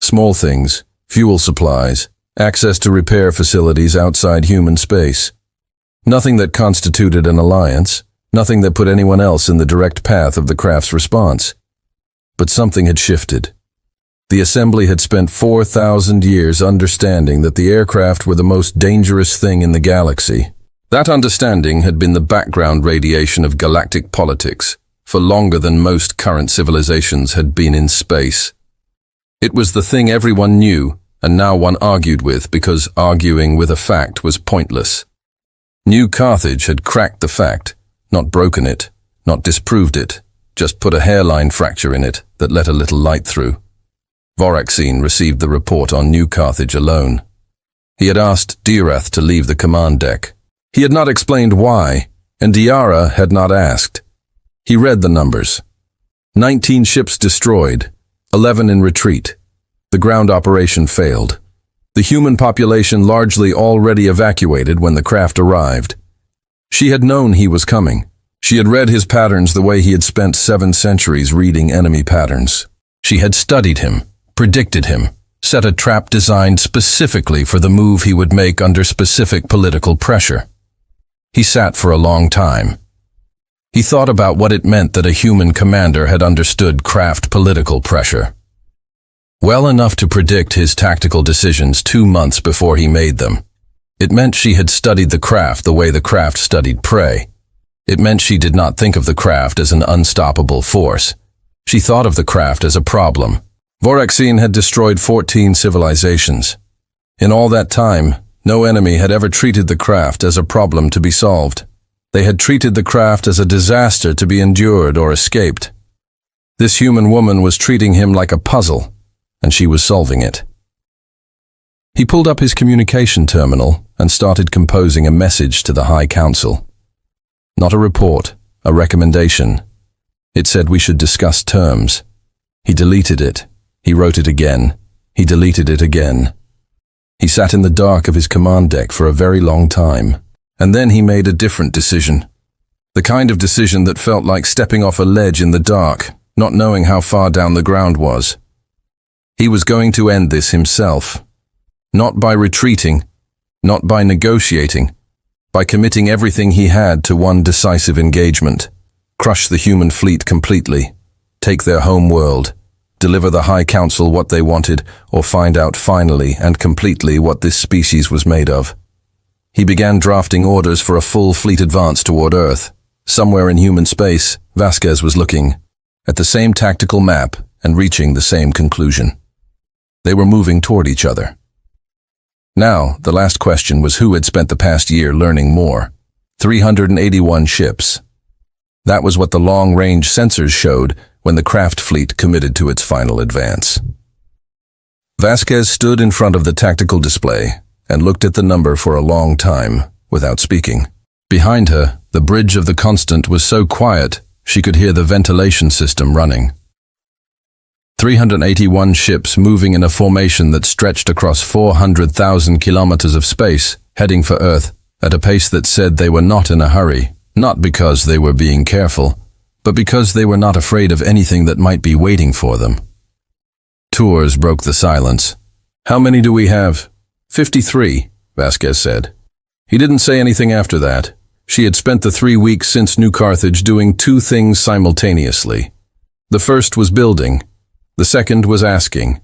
Small things, fuel supplies, access to repair facilities outside human space. Nothing that constituted an alliance, nothing that put anyone else in the direct path of the craft's response. But something had shifted. The assembly had spent 4,000 years understanding that the aircraft were the most dangerous thing in the galaxy. That understanding had been the background radiation of galactic politics for longer than most current civilizations had been in space. It was the thing everyone knew, and now one argued with because arguing with a fact was pointless. New Carthage had cracked the fact, not broken it, not disproved it, just put a hairline fracture in it that let a little light through. Voraxine received the report on New Carthage alone. He had asked Dirath to leave the command deck. He had not explained why, and Diara had not asked. He read the numbers. 19 ships destroyed, 11 in retreat. The ground operation failed. The human population largely already evacuated when the craft arrived. She had known he was coming. She had read his patterns the way he had spent 7 centuries reading enemy patterns. She had studied him, predicted him, set a trap designed specifically for the move he would make under specific political pressure. He sat for a long time. He thought about what it meant that a human commander had understood craft political pressure. Well enough to predict his tactical decisions 2 months before he made them. It meant she had studied the craft the way the craft studied prey. It meant she did not think of the craft as an unstoppable force. She thought of the craft as a problem. Voraxine had destroyed 14 civilizations. In all that time, no enemy had ever treated the craft as a problem to be solved. They had treated the craft as a disaster to be endured or escaped. This human woman was treating him like a puzzle, and she was solving it. He pulled up his communication terminal and started composing a message to the High Council. Not a report, a recommendation. It said we should discuss terms. He deleted it. He wrote it again. He deleted it again. He sat in the dark of his command deck for a very long time, and then he made a different decision. The kind of decision that felt like stepping off a ledge in the dark, not knowing how far down the ground was. He was going to end this himself. Not by retreating, not by negotiating, by committing everything he had to one decisive engagement. Crush the human fleet completely, take their home world, deliver the High Council what they wanted, or find out finally and completely what this species was made of. He began drafting orders for a full fleet advance toward Earth. Somewhere in human space, Vasquez was looking at the same tactical map and reaching the same conclusion. They were moving toward each other. Now, the last question was who had spent the past year learning more. 381 ships. That was what the long-range sensors showed when the craft fleet committed to its final advance. Vasquez stood in front of the tactical display and looked at the number for a long time without speaking. Behind her, the bridge of the Constant was so quiet she could hear the ventilation system running. 381 ships moving in a formation that stretched across 400,000 kilometers of space, heading for Earth at a pace that said they were not in a hurry, not because they were being careful, but because they were not afraid of anything that might be waiting for them. Tours broke the silence. "How many do we have?" 53, Vasquez said. He didn't say anything after that. She had spent the 3 weeks since New Carthage doing two things simultaneously. The first was building. The second was asking.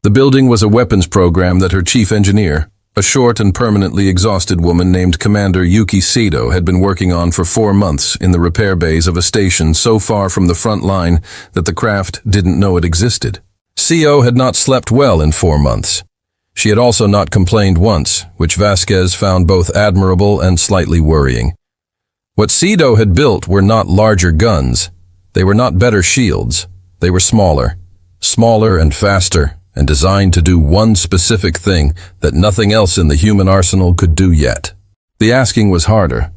The building was a weapons program that her chief engineer, a short and permanently exhausted woman named Commander Yuki Seido, had been working on for 4 months in the repair bays of a station so far from the front line that the craft didn't know it existed. Seido had not slept well in 4 months. She had also not complained once, which Vasquez found both admirable and slightly worrying. What Seido had built were not larger guns. They were not better shields. They were smaller and faster, and designed to do one specific thing that nothing else in the human arsenal could do yet. The asking was harder.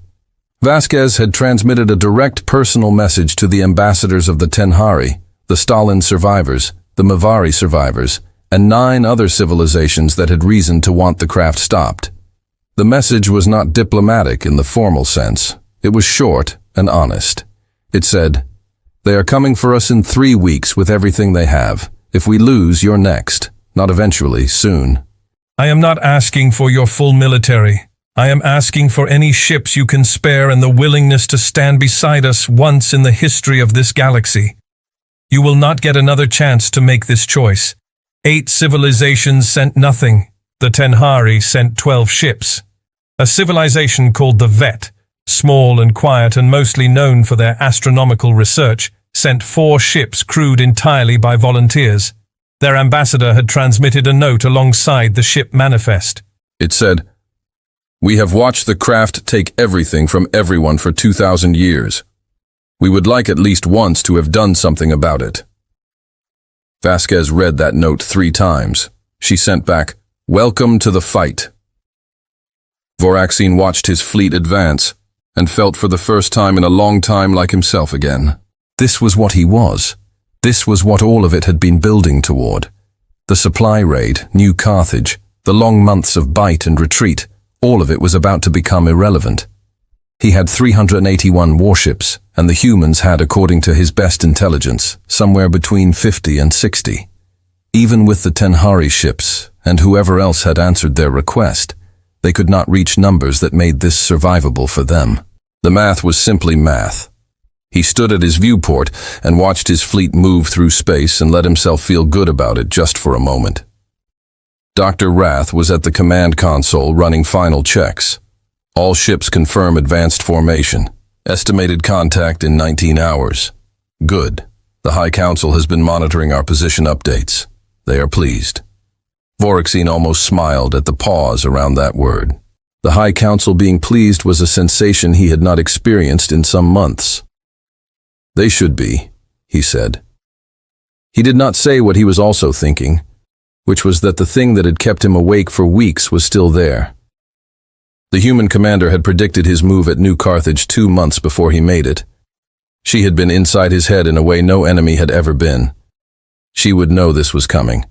Vasquez had transmitted a direct personal message to the ambassadors of the Tenhari, the Stalin survivors, the Mavari survivors, and 9 other civilizations that had reason to want the craft stopped. The message was not diplomatic in the formal sense. It was short and honest. It said, "They are coming for us in 3 weeks with everything they have. If we lose, you're next. Not eventually, soon." I am not asking for your full military. I am asking for any ships you can spare and the willingness to stand beside us once in the history of this galaxy. You will not get another chance to make this choice. 8 civilizations sent nothing. The Tenhari sent 12 ships. A civilization called the Vet, small and quiet and mostly known for their astronomical research, sent 4 ships crewed entirely by volunteers. Their ambassador had transmitted a note alongside the ship manifest. It said, "We have watched the craft take everything from everyone for 2,000 years. We would like at least once to have done something about it." Vasquez read that note 3 times. She sent back, "Welcome to the fight." Voraxine watched his fleet advance and felt for the first time in a long time like himself again. This was what he was. This was what all of it had been building toward. The supply raid, New Carthage, the long months of bite and retreat, all of it was about to become irrelevant. He had 381 warships, and the humans had, according to his best intelligence, somewhere between 50 and 60. Even with the Tenhari ships, and whoever else had answered their request, they could not reach numbers that made this survivable for them. The math was simply math. He stood at his viewport and watched his fleet move through space and let himself feel good about it just for a moment. Dr. Rath was at the command console running final checks. All ships confirm advanced formation. Estimated contact in 19 hours. Good. The High Council has been monitoring our position updates. They are pleased. Voraxine almost smiled at the pause around that word. The High Council being pleased was a sensation he had not experienced in some months. "They should be," he said. He did not say what he was also thinking, which was that the thing that had kept him awake for weeks was still there. The human commander had predicted his move at New Carthage 2 months before he made it. She had been inside his head in a way no enemy had ever been. She would know this was coming.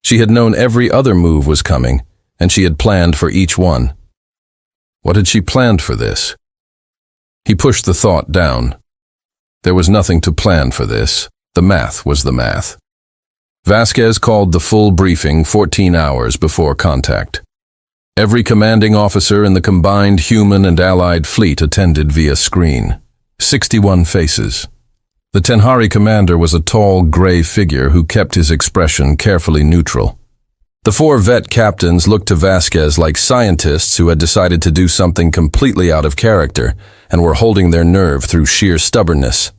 She had known every other move was coming, and she had planned for each one. What had she planned for this? He pushed the thought down. There was nothing to plan for this. The math was the math. Vasquez called the full briefing 14 hours before contact. Every commanding officer in the combined human and allied fleet attended via screen. 61 faces. The Tenhari commander was a tall, gray figure who kept his expression carefully neutral. The 4 vet captains looked to Vasquez like scientists who had decided to do something completely out of character and were holding their nerve through sheer stubbornness.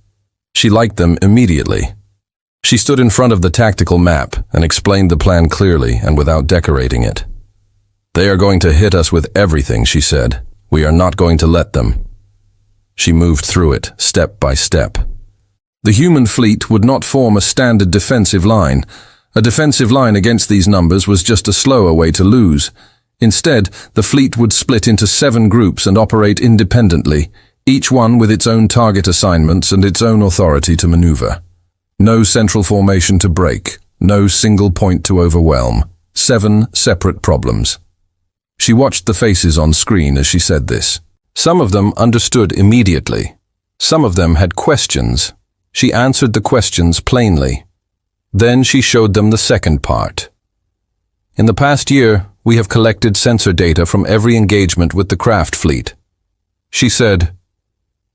She liked them immediately. She stood in front of the tactical map and explained the plan clearly and without decorating it. "They are going to hit us with everything," she said. "We are not going to let them." She moved through it, step by step. The human fleet would not form a standard defensive line. A defensive line against these numbers was just a slower way to lose. Instead, the fleet would split into 7 groups and operate independently, each one with its own target assignments and its own authority to maneuver. No central formation to break, no single point to overwhelm. 7 separate problems. She watched the faces on screen as she said this. Some of them understood immediately. Some of them had questions. She answered the questions plainly. Then she showed them the second part. "In the past year, we have collected sensor data from every engagement with the craft fleet." She said,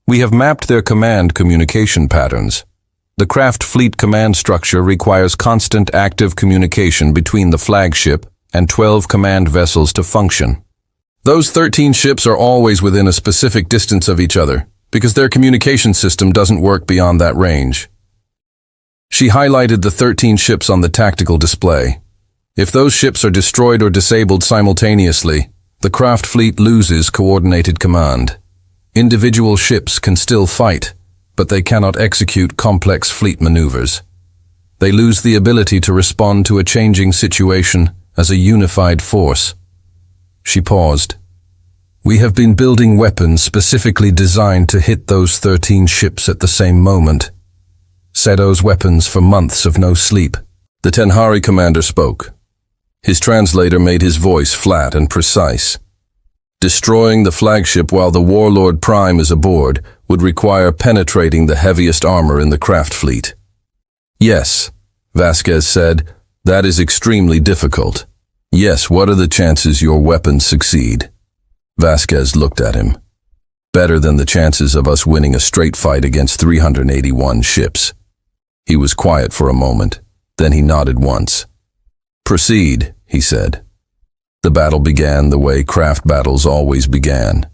"We have mapped their command communication patterns. The craft fleet command structure requires constant active communication between the flagship and 12 command vessels to function. Those 13 ships are always within a specific distance of each other, because their communication system doesn't work beyond that range." She highlighted the 13 ships on the tactical display. If those ships are destroyed or disabled simultaneously, the craft fleet loses coordinated command. Individual ships can still fight, but they cannot execute complex fleet maneuvers. They lose the ability to respond to a changing situation as a unified force. She paused. "We have been building weapons specifically designed to hit those 13 ships at the same moment. Sedo's weapons for months of no sleep." The Tenhari commander spoke. His translator made his voice flat and precise. "Destroying the flagship while the Warlord Prime is aboard would require penetrating the heaviest armor in the craft fleet." "Yes," Vasquez said, "that is extremely difficult. Yes, what are the chances your weapons succeed?" Vasquez looked at him. "Better than the chances of us winning a straight fight against 381 ships." He was quiet for a moment, then he nodded once. "Proceed," he said. The battle began the way craft battles always began.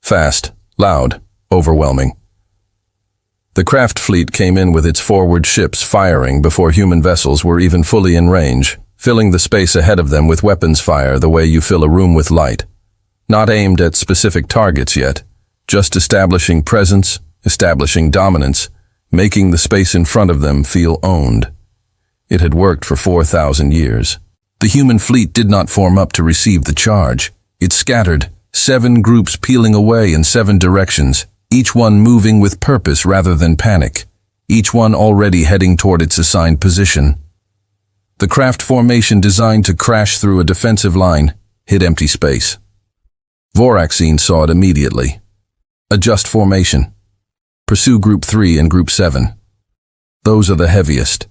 Fast, loud, overwhelming. The craft fleet came in with its forward ships firing before human vessels were even fully in range, filling the space ahead of them with weapons fire the way you fill a room with light. Not aimed at specific targets yet, just establishing presence, establishing dominance, making the space in front of them feel owned. It had worked for 4,000 years. The human fleet did not form up to receive the charge. It scattered, 7 groups peeling away in 7 directions, each one moving with purpose rather than panic, each one already heading toward its assigned position. The craft formation designed to crash through a defensive line hit empty space. Voraxine saw it immediately. Adjust formation. Pursue Group 3 and Group 7. Those are the heaviest.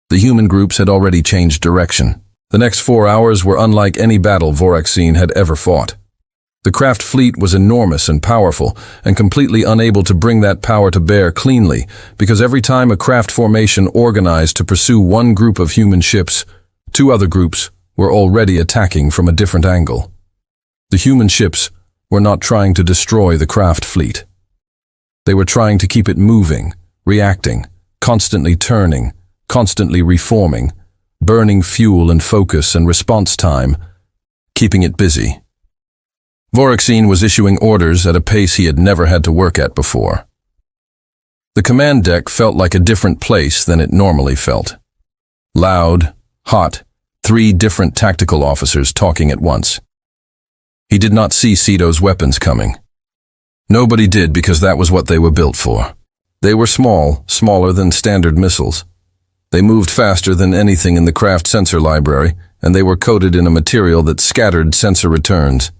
The human groups had already changed direction. The next 4 hours were unlike any battle Voraxine had ever fought. The craft fleet was enormous and powerful, and completely unable to bring that power to bear cleanly, because every time a craft formation organized to pursue one group of human ships, 2 other groups were already attacking from a different angle. The human ships were not trying to destroy the craft fleet. They were trying to keep it moving, reacting, constantly turning, constantly reforming, burning fuel and focus and response time, keeping it busy. Voraxine was issuing orders at a pace he had never had to work at before. The command deck felt like a different place than it normally felt. Loud, hot, 3 different tactical officers talking at once. He did not see Sedo's weapons coming. Nobody did, because that was what they were built for. They were small, smaller than standard missiles. They moved faster than anything in the craft sensor library, and they were coated in a material that scattered sensor returns.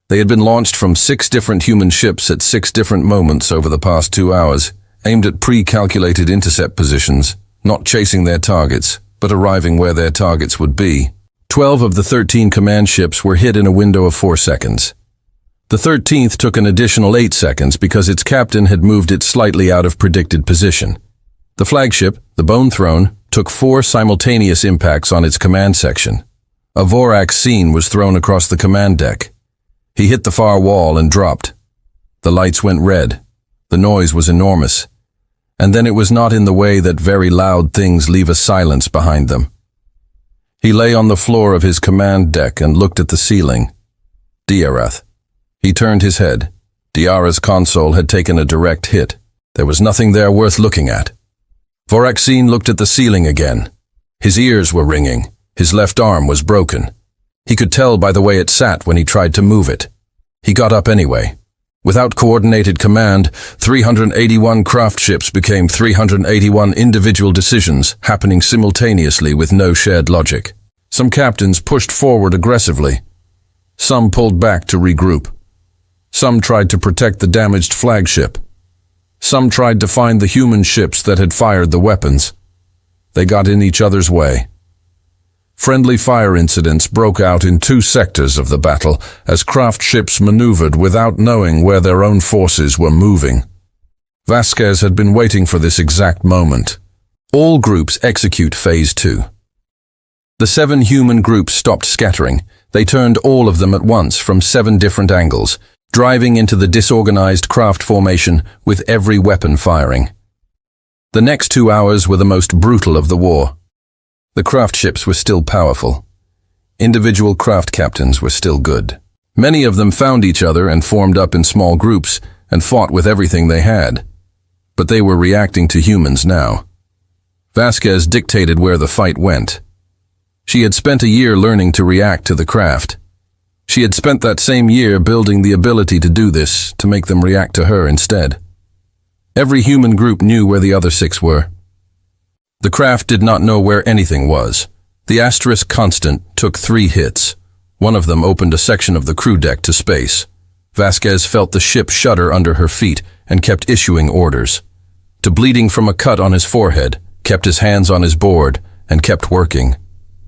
They had been launched from 6 different human ships at 6 different moments over the past 2 hours, aimed at pre-calculated intercept positions, not chasing their targets, but arriving where their targets would be. 12 of the 13 command ships were hit in a window of 4 seconds. The 13th took an additional 8 seconds because its captain had moved it slightly out of predicted position. The flagship, the Bone Throne, took 4 simultaneous impacts on its command section. A Voraxine was thrown across the command deck. He hit the far wall and dropped. The lights went red. The noise was enormous. And then it was not in the way that very loud things leave a silence behind them. He lay on the floor of his command deck and looked at the ceiling. Diarath. He turned his head. Diara's console had taken a direct hit. There was nothing there worth looking at. Voraxine looked at the ceiling again. His ears were ringing. His left arm was broken. He could tell by the way it sat when he tried to move it. He got up anyway. Without coordinated command, 381 craft ships became 381 individual decisions happening simultaneously with no shared logic. Some captains pushed forward aggressively. Some pulled back to regroup. Some tried to protect the damaged flagship. Some tried to find the human ships that had fired the weapons. They got in each other's way. Friendly fire incidents broke out in two sectors of the battle as craft ships maneuvered without knowing where their own forces were moving. Vasquez had been waiting for this exact moment. All groups execute Phase 2. The 7 human groups stopped scattering. They turned all of them at once from 7 different angles, driving into the disorganized craft formation with every weapon firing. The next 2 hours were the most brutal of the war. The craft ships were still powerful. Individual craft captains were still good. Many of them found each other and formed up in small groups and fought with everything they had. But they were reacting to humans now. Vasquez dictated where the fight went. She had spent a year learning to react to the craft. She had spent that same year building the ability to do this, to make them react to her instead. Every human group knew where the other 6 were. The craft did not know where anything was. The asterisk constant took 3 hits. One of them opened a section of the crew deck to space. Vasquez felt the ship shudder under her feet and kept issuing orders. To bleeding from a cut on his forehead, kept his hands on his board, and kept working.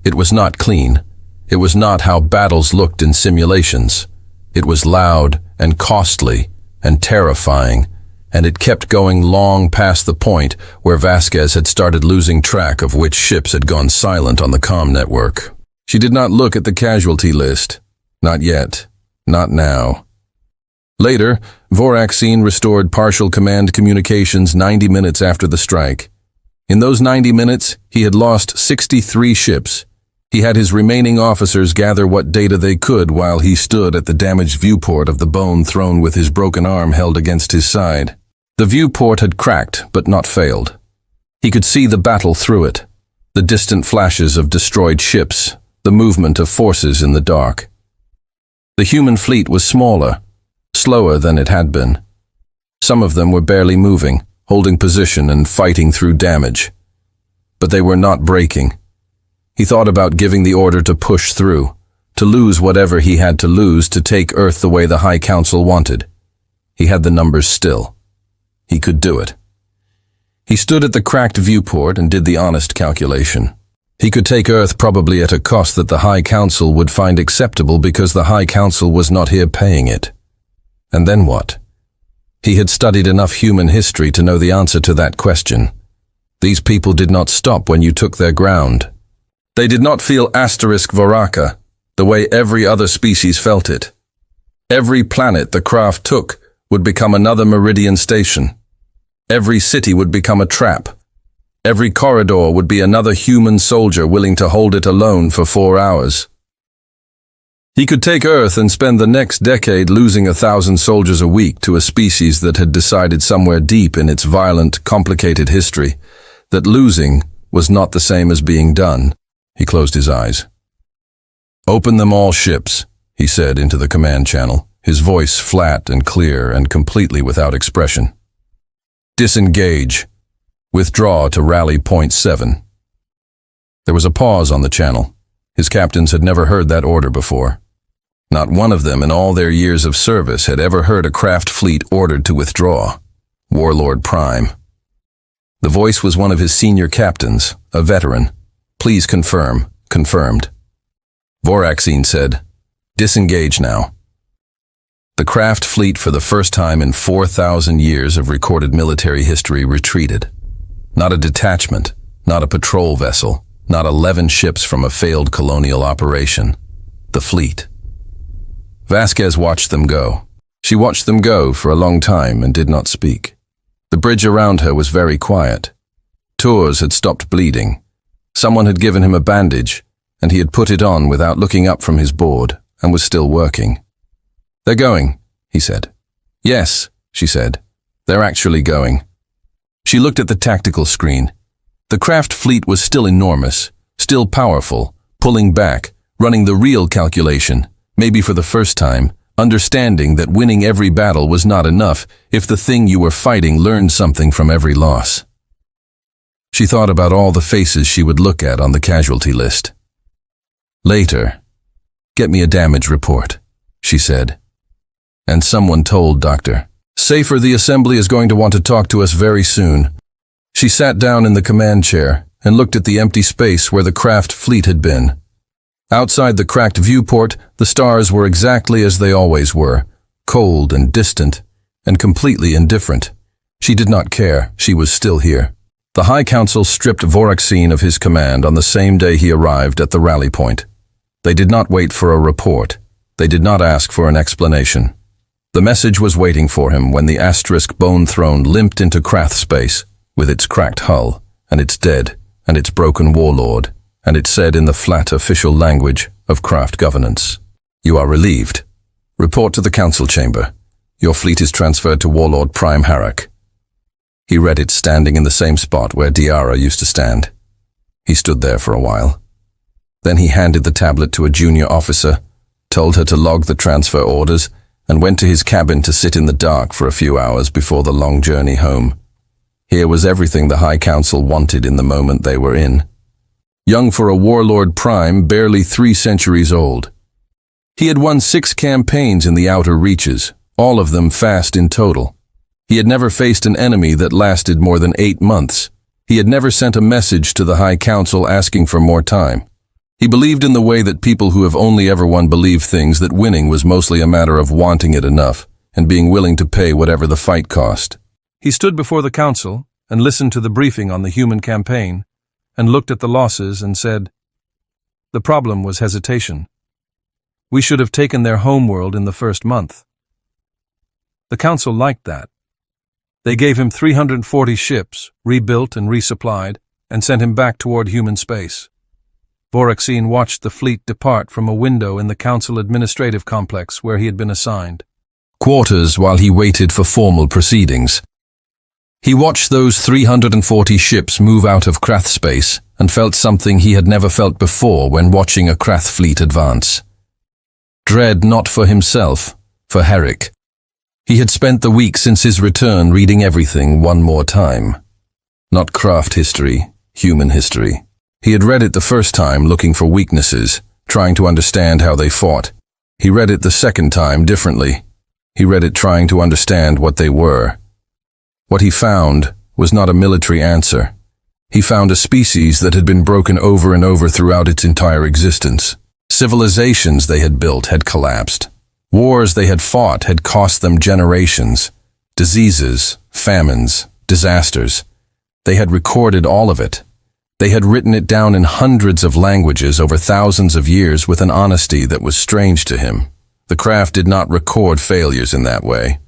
It was not clean. It was not how battles looked in simulations. It was loud and costly and terrifying, and it kept going long past the point where Vasquez had started losing track of which ships had gone silent on the comm network. She did not look at the casualty list. Not yet. Not now. Later, Voraxine restored partial command communications 90 minutes after the strike. In those 90 minutes, he had lost 63 ships. He had his remaining officers gather what data they could while he stood at the damaged viewport of the bone throne with his broken arm held against his side. The viewport had cracked, but not failed. He could see the battle through it, the distant flashes of destroyed ships, the movement of forces in the dark. The human fleet was smaller, slower than it had been. Some of them were barely moving, holding position and fighting through damage. But they were not breaking. He thought about giving the order to push through, to lose whatever he had to lose to take Earth the way the High Council wanted. He had the numbers still. He could do it. He stood at the cracked viewport and did the honest calculation. He could take Earth probably at a cost that the High Council would find acceptable because the High Council was not here paying it. And then what? He had studied enough human history to know the answer to that question. These people did not stop when you took their ground. They did not feel asterisk Voraka the way every other species felt it. Every planet the craft took would become another meridian station. Every city would become a trap. Every corridor would be another human soldier willing to hold it alone for 4 hours. He could take Earth and spend the next decade losing 1,000 soldiers a week to a species that had decided somewhere deep in its violent, complicated history that losing was not the same as being done. He closed his eyes. "Open them all ships," he said into the command channel, his voice flat and clear and completely without expression. "Disengage. Withdraw to rally point 7. There was a pause on the channel. His captains had never heard that order before. Not one of them in all their years of service had ever heard a craft fleet ordered to withdraw. Warlord Prime. The voice was one of his senior captains, a veteran. "Please confirm." Confirmed. Voraxine said, "Disengage now." The craft fleet for the first time in 4,000 years of recorded military history retreated. Not a detachment, not a patrol vessel, not 11 ships from a failed colonial operation. The fleet. Vasquez watched them go. She watched them go for a long time and did not speak. The bridge around her was very quiet. Tours had stopped bleeding. Someone had given him a bandage, and he had put it on without looking up from his board and was still working. "They're going," he said. "Yes," she said. "They're actually going." She looked at the tactical screen. The craft fleet was still enormous, still powerful, pulling back, running the real calculation, maybe for the first time, understanding that winning every battle was not enough if the thing you were fighting learned something from every loss. She thought about all the faces she would look at on the casualty list. "Later, get me a damage report," she said. And someone told Dr. Safer the assembly is going to want to talk to us very soon. She sat down in the command chair and looked at the empty space where the craft fleet had been. Outside the cracked viewport, the stars were exactly as they always were, cold and distant, and completely indifferent. She did not care, she was still here. The High Council stripped Voraxine of his command on the same day he arrived at the rally point. They did not wait for a report. They did not ask for an explanation. The message was waiting for him when the asterisk bone throne limped into Krath space, with its cracked hull, and its dead, and its broken warlord, and it said in the flat official language of craft governance, "You are relieved. Report to the council chamber. Your fleet is transferred to Warlord Prime Harak." He read it standing in the same spot where Diara used to stand. He stood there for a while. Then he handed the tablet to a junior officer, told her to log the transfer orders, and went to his cabin to sit in the dark for a few hours before the long journey home. Here was everything the High Council wanted in the moment they were in. Young for a warlord prime, barely 3 centuries old. He had won 6 campaigns in the outer reaches, all of them fast in total. He had never faced an enemy that lasted more than 8 months. He had never sent a message to the High Council asking for more time. He believed in the way that people who have only ever won believe things, that winning was mostly a matter of wanting it enough and being willing to pay whatever the fight cost. He stood before the council and listened to the briefing on the human campaign and looked at the losses and said, "The problem was hesitation. We should have taken their homeworld in the first month." The council liked that. They gave him 340 ships, rebuilt and resupplied, and sent him back toward human space. Voraxine watched the fleet depart from a window in the council administrative complex where he had been assigned. Quarters while he waited for formal proceedings. He watched those 340 ships move out of Krath space and felt something he had never felt before when watching a Krath fleet advance. Dread not for himself, for Harak. He had spent the week since his return reading everything one more time. Not craft history, human history. He had read it the first time looking for weaknesses, trying to understand how they fought. He read it the second time differently. He read it trying to understand what they were. What he found was not a military answer. He found a species that had been broken over and over throughout its entire existence. Civilizations they had built had collapsed. Wars they had fought had cost them generations. Diseases, famines, disasters. They had recorded all of it. They had written it down in hundreds of languages over thousands of years with an honesty that was strange to him. The craft did not record failures in that way.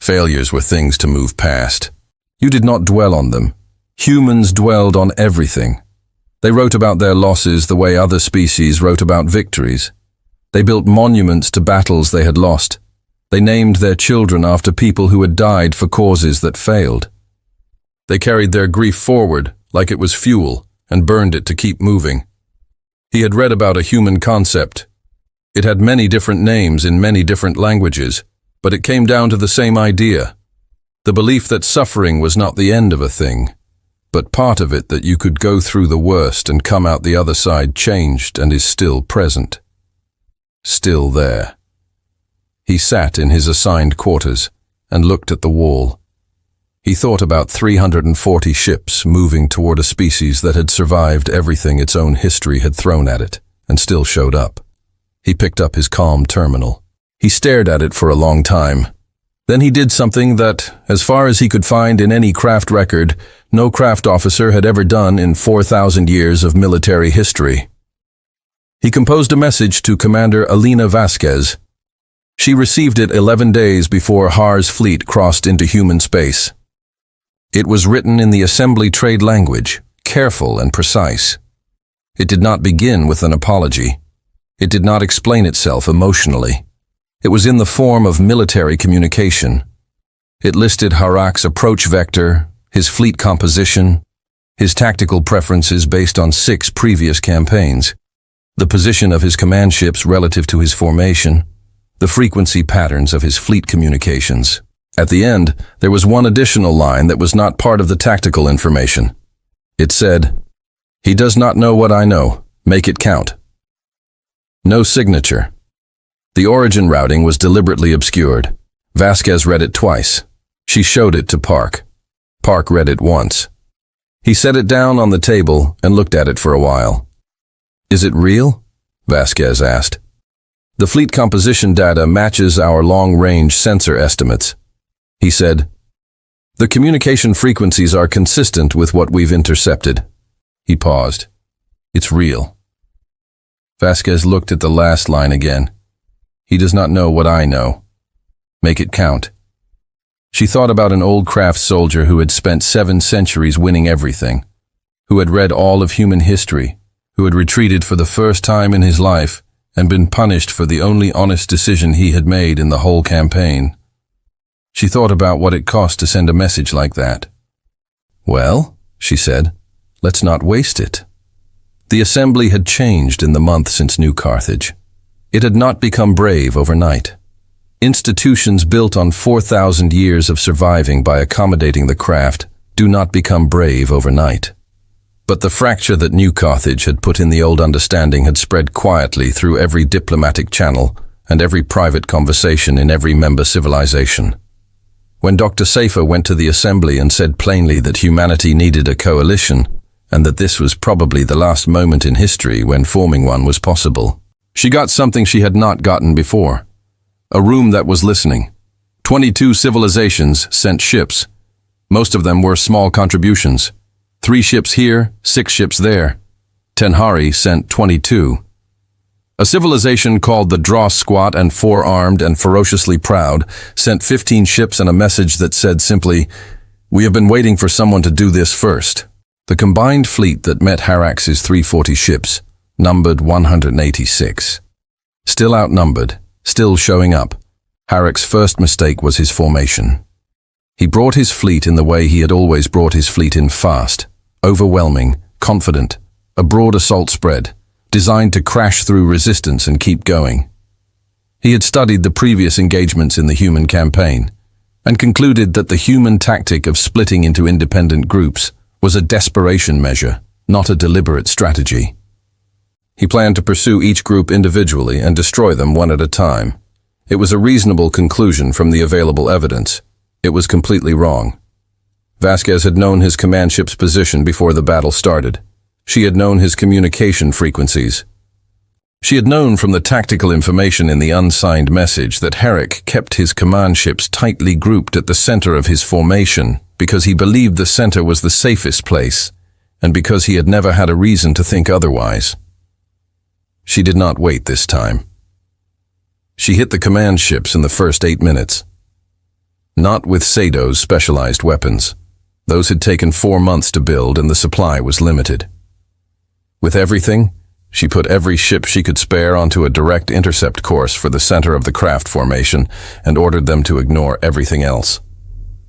Failures were things to move past. You did not dwell on them. Humans dwelled on everything. They wrote about their losses the way other species wrote about victories. They built monuments to battles they had lost. They named their children after people who had died for causes that failed. They carried their grief forward like it was fuel and burned it to keep moving. He had read about a human concept. It had many different names in many different languages, but it came down to the same idea. The belief that suffering was not the end of a thing, but part of it, that you could go through the worst and come out the other side changed and is still present. Still there. He sat in his assigned quarters and looked at the wall. He thought about 340 ships moving toward a species that had survived everything its own history had thrown at it and still showed up. He picked up his calm terminal. He stared at it for a long time. Then he did something that, as far as he could find in any craft record, no craft officer had ever done in 4,000 years of military history. He composed a message to Commander Alina Vasquez. She received it 11 days before Har's fleet crossed into human space. It was written in the assembly trade language, careful and precise. It did not begin with an apology. It did not explain itself emotionally. It was in the form of military communication. It listed Harak's approach vector, his fleet composition, his tactical preferences based on 6 previous campaigns, the position of his command ships relative to his formation, the frequency patterns of his fleet communications. At the end, there was one additional line that was not part of the tactical information. It said, "He does not know what I know. Make it count." No signature. The origin routing was deliberately obscured. Vasquez read it twice. She showed it to Park. Park read it once. He set it down on the table and looked at it for a while. "Is it real?" Vasquez asked. "The fleet composition data matches our long-range sensor estimates," he said. "The communication frequencies are consistent with what we've intercepted." He paused. "It's real." Vasquez looked at the last line again. "He does not know what I know. Make it count." She thought about an old craft soldier who had spent 7 centuries winning everything, who had read all of human history, who had retreated for the first time in his life and been punished for the only honest decision he had made in the whole campaign. She thought about what it cost to send a message like that. "Well," she said, "let's not waste it." The assembly had changed in the month since New Carthage. It had not become brave overnight. Institutions built on 4,000 years of surviving by accommodating the craft do not become brave overnight. But the fracture that New Carthage had put in the old understanding had spread quietly through every diplomatic channel and every private conversation in every member civilization. When Dr. Safer went to the assembly and said plainly that humanity needed a coalition, and that this was probably the last moment in history when forming one was possible, she got something she had not gotten before. A room that was listening. 22 civilizations sent ships. Most of them were small contributions. 3 ships here, 6 ships there. Tenhari sent 22. A civilization called the Dross Squat and Four-Armed and Ferociously Proud sent 15 ships and a message that said simply, "We have been waiting for someone to do this first." The combined fleet that met Harak's 340 ships numbered 186. Still outnumbered, still showing up, Harak's first mistake was his formation. He brought his fleet in the way he had always brought his fleet in: fast, overwhelming, confident, a broad assault spread, designed to crash through resistance and keep going. He had studied the previous engagements in the human campaign and concluded that the human tactic of splitting into independent groups was a desperation measure, not a deliberate strategy. He planned to pursue each group individually and destroy them one at a time. It was a reasonable conclusion from the available evidence. It was completely wrong. Vasquez had known his command ship's position before the battle started. She had known his communication frequencies. She had known from the tactical information in the unsigned message that Harak kept his command ships tightly grouped at the center of his formation because he believed the center was the safest place, and because he had never had a reason to think otherwise. She did not wait this time. She hit the command ships in the first 8 minutes. Not with Sado's specialized weapons. Those had taken 4 months to build and the supply was limited. With everything, she put every ship she could spare onto a direct intercept course for the center of the craft formation and ordered them to ignore everything else.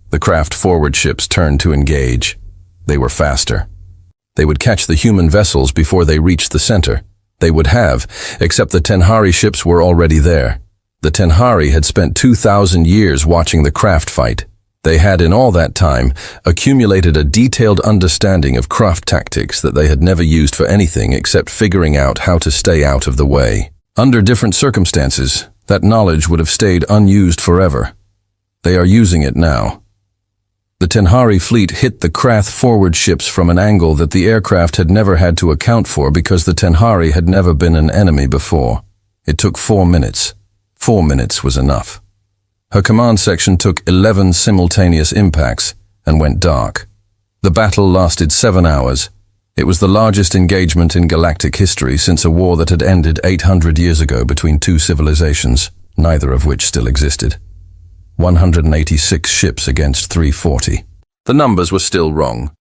The craft forward ships turned to engage. They were faster. They would catch the human vessels before they reached the center. They would have, except the Tenhari ships were already there. The Tenhari had spent 2,000 years watching the craft fight. They had, in all that time, accumulated a detailed understanding of craft tactics that they had never used for anything except figuring out how to stay out of the way. Under different circumstances, that knowledge would have stayed unused forever. They are using it now. The Tenhari fleet hit the Krath forward ships from an angle that the aircraft had never had to account for because the Tenhari had never been an enemy before. It took 4 minutes. 4 minutes was enough. Her command section took 11 simultaneous impacts and went dark. The battle lasted 7 hours. It was the largest engagement in galactic history since a war that had ended 800 years ago between 2 civilizations, neither of which still existed. 186 ships against 340. The numbers were still wrong.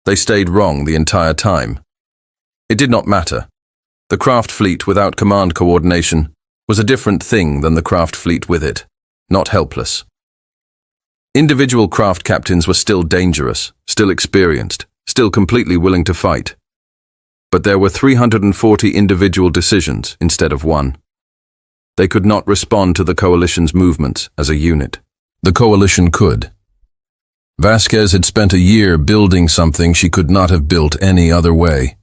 They stayed wrong the entire time. It did not matter. The craft fleet without command coordination was a different thing than the craft fleet with it, not helpless. Individual craft captains were still dangerous, still experienced, still completely willing to fight. But there were 340 individual decisions instead of one. They could not respond to the coalition's movements as a unit. The coalition could. Vasquez had spent a year building something she could not have built any other way.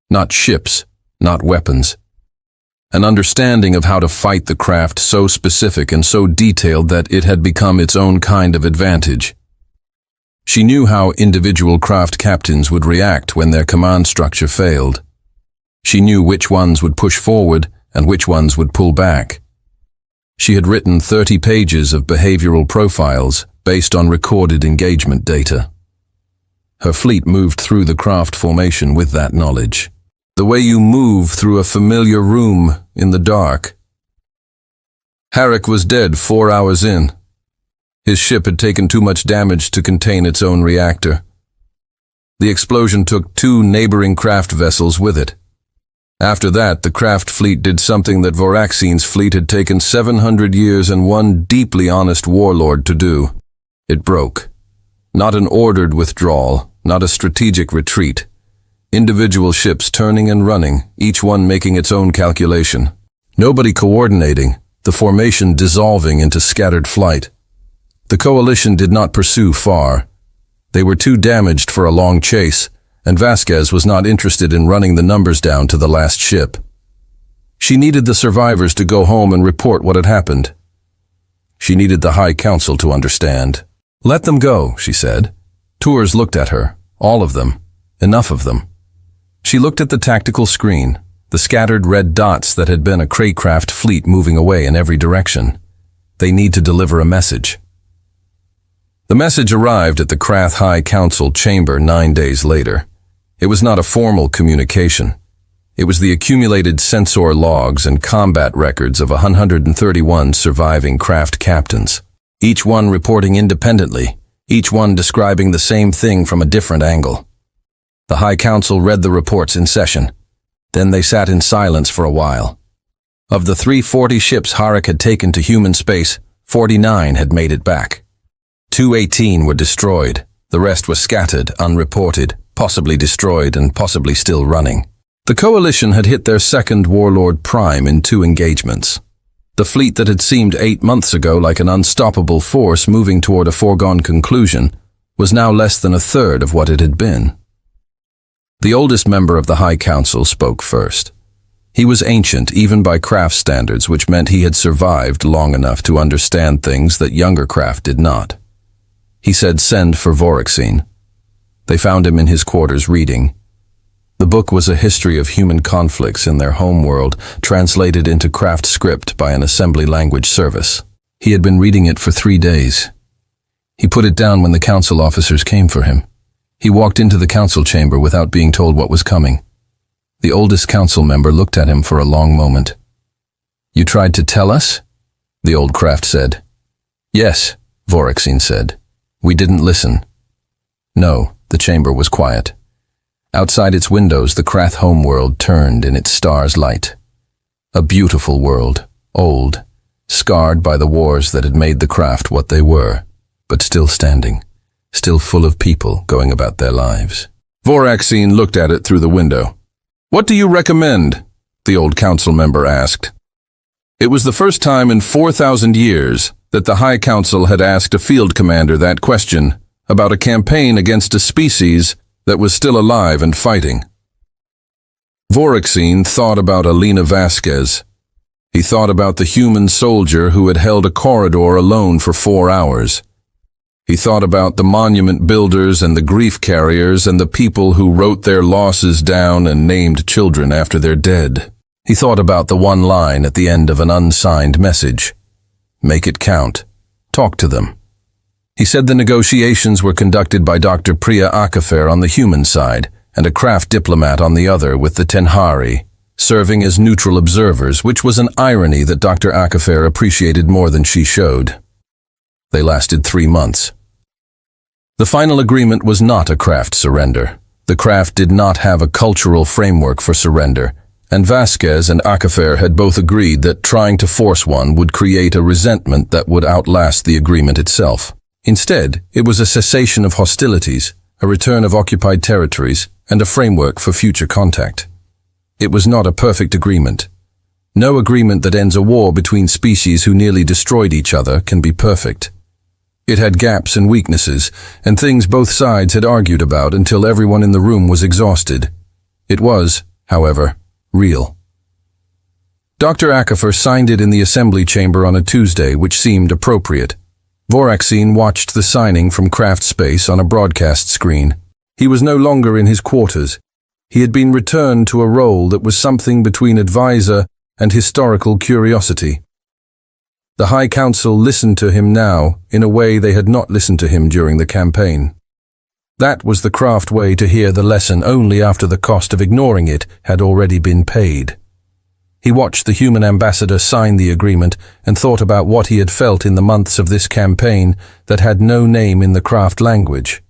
Not ships, not weapons. An understanding of how to fight the craft so specific and so detailed that it had become its own kind of advantage. She knew how individual craft captains would react when their command structure failed. She knew which ones would push forward and which ones would pull back. She had written 30 pages of behavioral profiles based on recorded engagement data. Her fleet moved through the craft formation with that knowledge. The way you move through a familiar room in the dark. Herrick was dead 4 hours in. His ship had taken too much damage to contain its own reactor. The explosion took 2 neighboring craft vessels with it. After that, the craft fleet did something that Voraxine's fleet had taken 700 years and one deeply honest warlord to do. It broke. Not an ordered withdrawal, not a strategic retreat. Individual ships turning and running, each one making its own calculation. Nobody coordinating, the formation dissolving into scattered flight. The coalition did not pursue far. They were too damaged for a long chase, and Vasquez was not interested in running the numbers down to the last ship. She needed the survivors to go home and report what had happened. She needed the High Council to understand. "Let them go," she said. Tours looked at her, all of them, enough of them. She looked at the tactical screen, the scattered red dots that had been a Craycraft fleet moving away in every direction. They need to deliver a message. The message arrived at the Krath High Council chamber 9 days later. It was not a formal communication. It was the accumulated sensor logs and combat records of 131 surviving craft captains, each one reporting independently, each one describing the same thing from a different angle. The High Council read the reports in session. Then they sat in silence for a while. Of the 340 ships Herrick had taken to human space, 49 had made it back. 218 were destroyed. The rest were scattered, unreported, possibly destroyed, and possibly still running. The coalition had hit their second warlord prime in 2 engagements. The fleet that had seemed 8 months ago like an unstoppable force moving toward a foregone conclusion was now less than a third of what it had been. The oldest member of the High Council spoke first. He was ancient even by craft standards, which meant he had survived long enough to understand things that younger craft did not. He said, "Send for Voraxine." They found him in his quarters reading. The book was a history of human conflicts in their homeworld, translated into craft script by an assembly language service. He had been reading it for 3 days. He put it down when the council officers came for him. He walked into the council chamber without being told what was coming. The oldest council member looked at him for a long moment. "You tried to tell us?" the old craft said. "Yes," Voraxine said. "We didn't listen." No, the chamber was quiet. Outside its windows, the Krath homeworld turned in its star's light. A beautiful world, old, scarred by the wars that had made the craft what they were, but still standing, still full of people going about their lives. Voraxine looked at it through the window. "What do you recommend?" the old council member asked. It was the first time in 4,000 years that the High Council had asked a field commander that question about a campaign against a species that was still alive and fighting. Voraxine thought about Alina Vasquez. He thought about the human soldier who had held a corridor alone for 4 hours. He thought about the monument builders and the grief carriers and the people who wrote their losses down and named children after their dead. He thought about the one line at the end of an unsigned message. Make it count. Talk to them. He said the negotiations were conducted by Dr. Priya Akafer on the human side and a craft diplomat on the other, with the Tenhari serving as neutral observers, which was an irony that Dr. Akafer appreciated more than she showed. They lasted 3 months. The final agreement was not a craft surrender. The craft did not have a cultural framework for surrender, and Vasquez and Acafer had both agreed that trying to force one would create a resentment that would outlast the agreement itself. Instead, it was a cessation of hostilities, a return of occupied territories, and a framework for future contact. It was not a perfect agreement. No agreement that ends a war between species who nearly destroyed each other can be perfect. It had gaps and weaknesses, and things both sides had argued about until everyone in the room was exhausted. It was, however, real. Dr. Acafer signed it in the assembly chamber on a Tuesday, which seemed appropriate. Voraxine watched the signing from craft space on a broadcast screen. He was no longer in his quarters. He had been returned to a role that was something between advisor and historical curiosity. The High Council listened to him now in a way they had not listened to him during the campaign. That was the craft way to hear the lesson only after the cost of ignoring it had already been paid. He watched the human ambassador sign the agreement and thought about what he had felt in the months of this campaign that had no name in the craft language.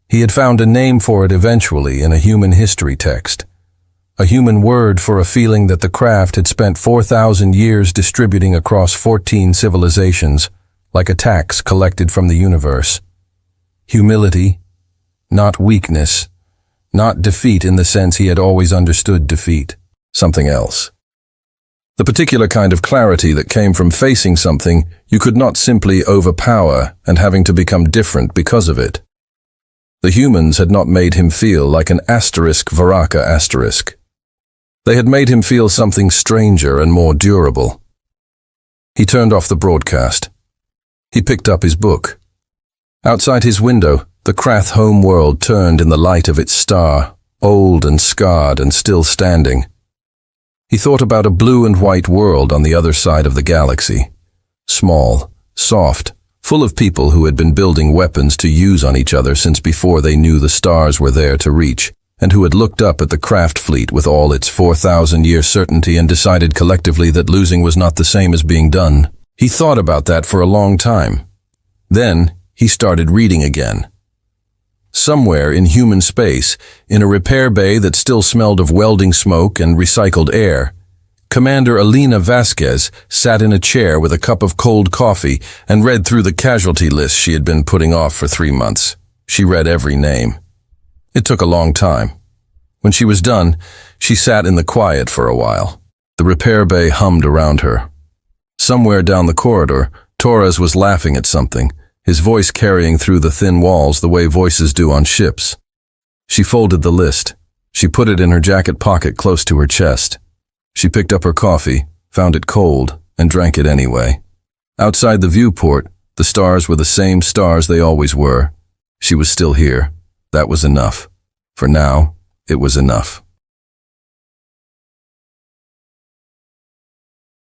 He had found a name for it eventually in a human history text. A human word for a feeling that the craft had spent 4,000 years distributing across 14 civilizations, like a tax collected from the universe. Humility, not weakness, not defeat in the sense he had always understood defeat, something else. The particular kind of clarity that came from facing something you could not simply overpower and having to become different because of it. The humans had not made him feel like an asterisk Varaka asterisk. They had made him feel something stranger and more durable. He turned off the broadcast. He picked up his book. Outside his window, the Krath home world turned in the light of its star, old and scarred and still standing. He thought about a blue and white world on the other side of the galaxy. Small, soft, full of people who had been building weapons to use on each other since before they knew the stars were there to reach, and who had looked up at the craft fleet with all its 4,000-year certainty and decided collectively that losing was not the same as being done. He thought about that for a long time. Then he started reading again. Somewhere in human space, in a repair bay that still smelled of welding smoke and recycled air, Commander Alina Vasquez sat in a chair with a cup of cold coffee and read through the casualty list she had been putting off for 3 months. She read every name. It took a long time. When she was done, she sat in the quiet for a while. The repair bay hummed around her. Somewhere down the corridor, Torres was laughing at something, his voice carrying through the thin walls the way voices do on ships. She folded the list. She put it in her jacket pocket close to her chest. She picked up her coffee, found it cold, and drank it anyway. Outside the viewport, the stars were the same stars they always were. She was still here. That was enough. For now, it was enough.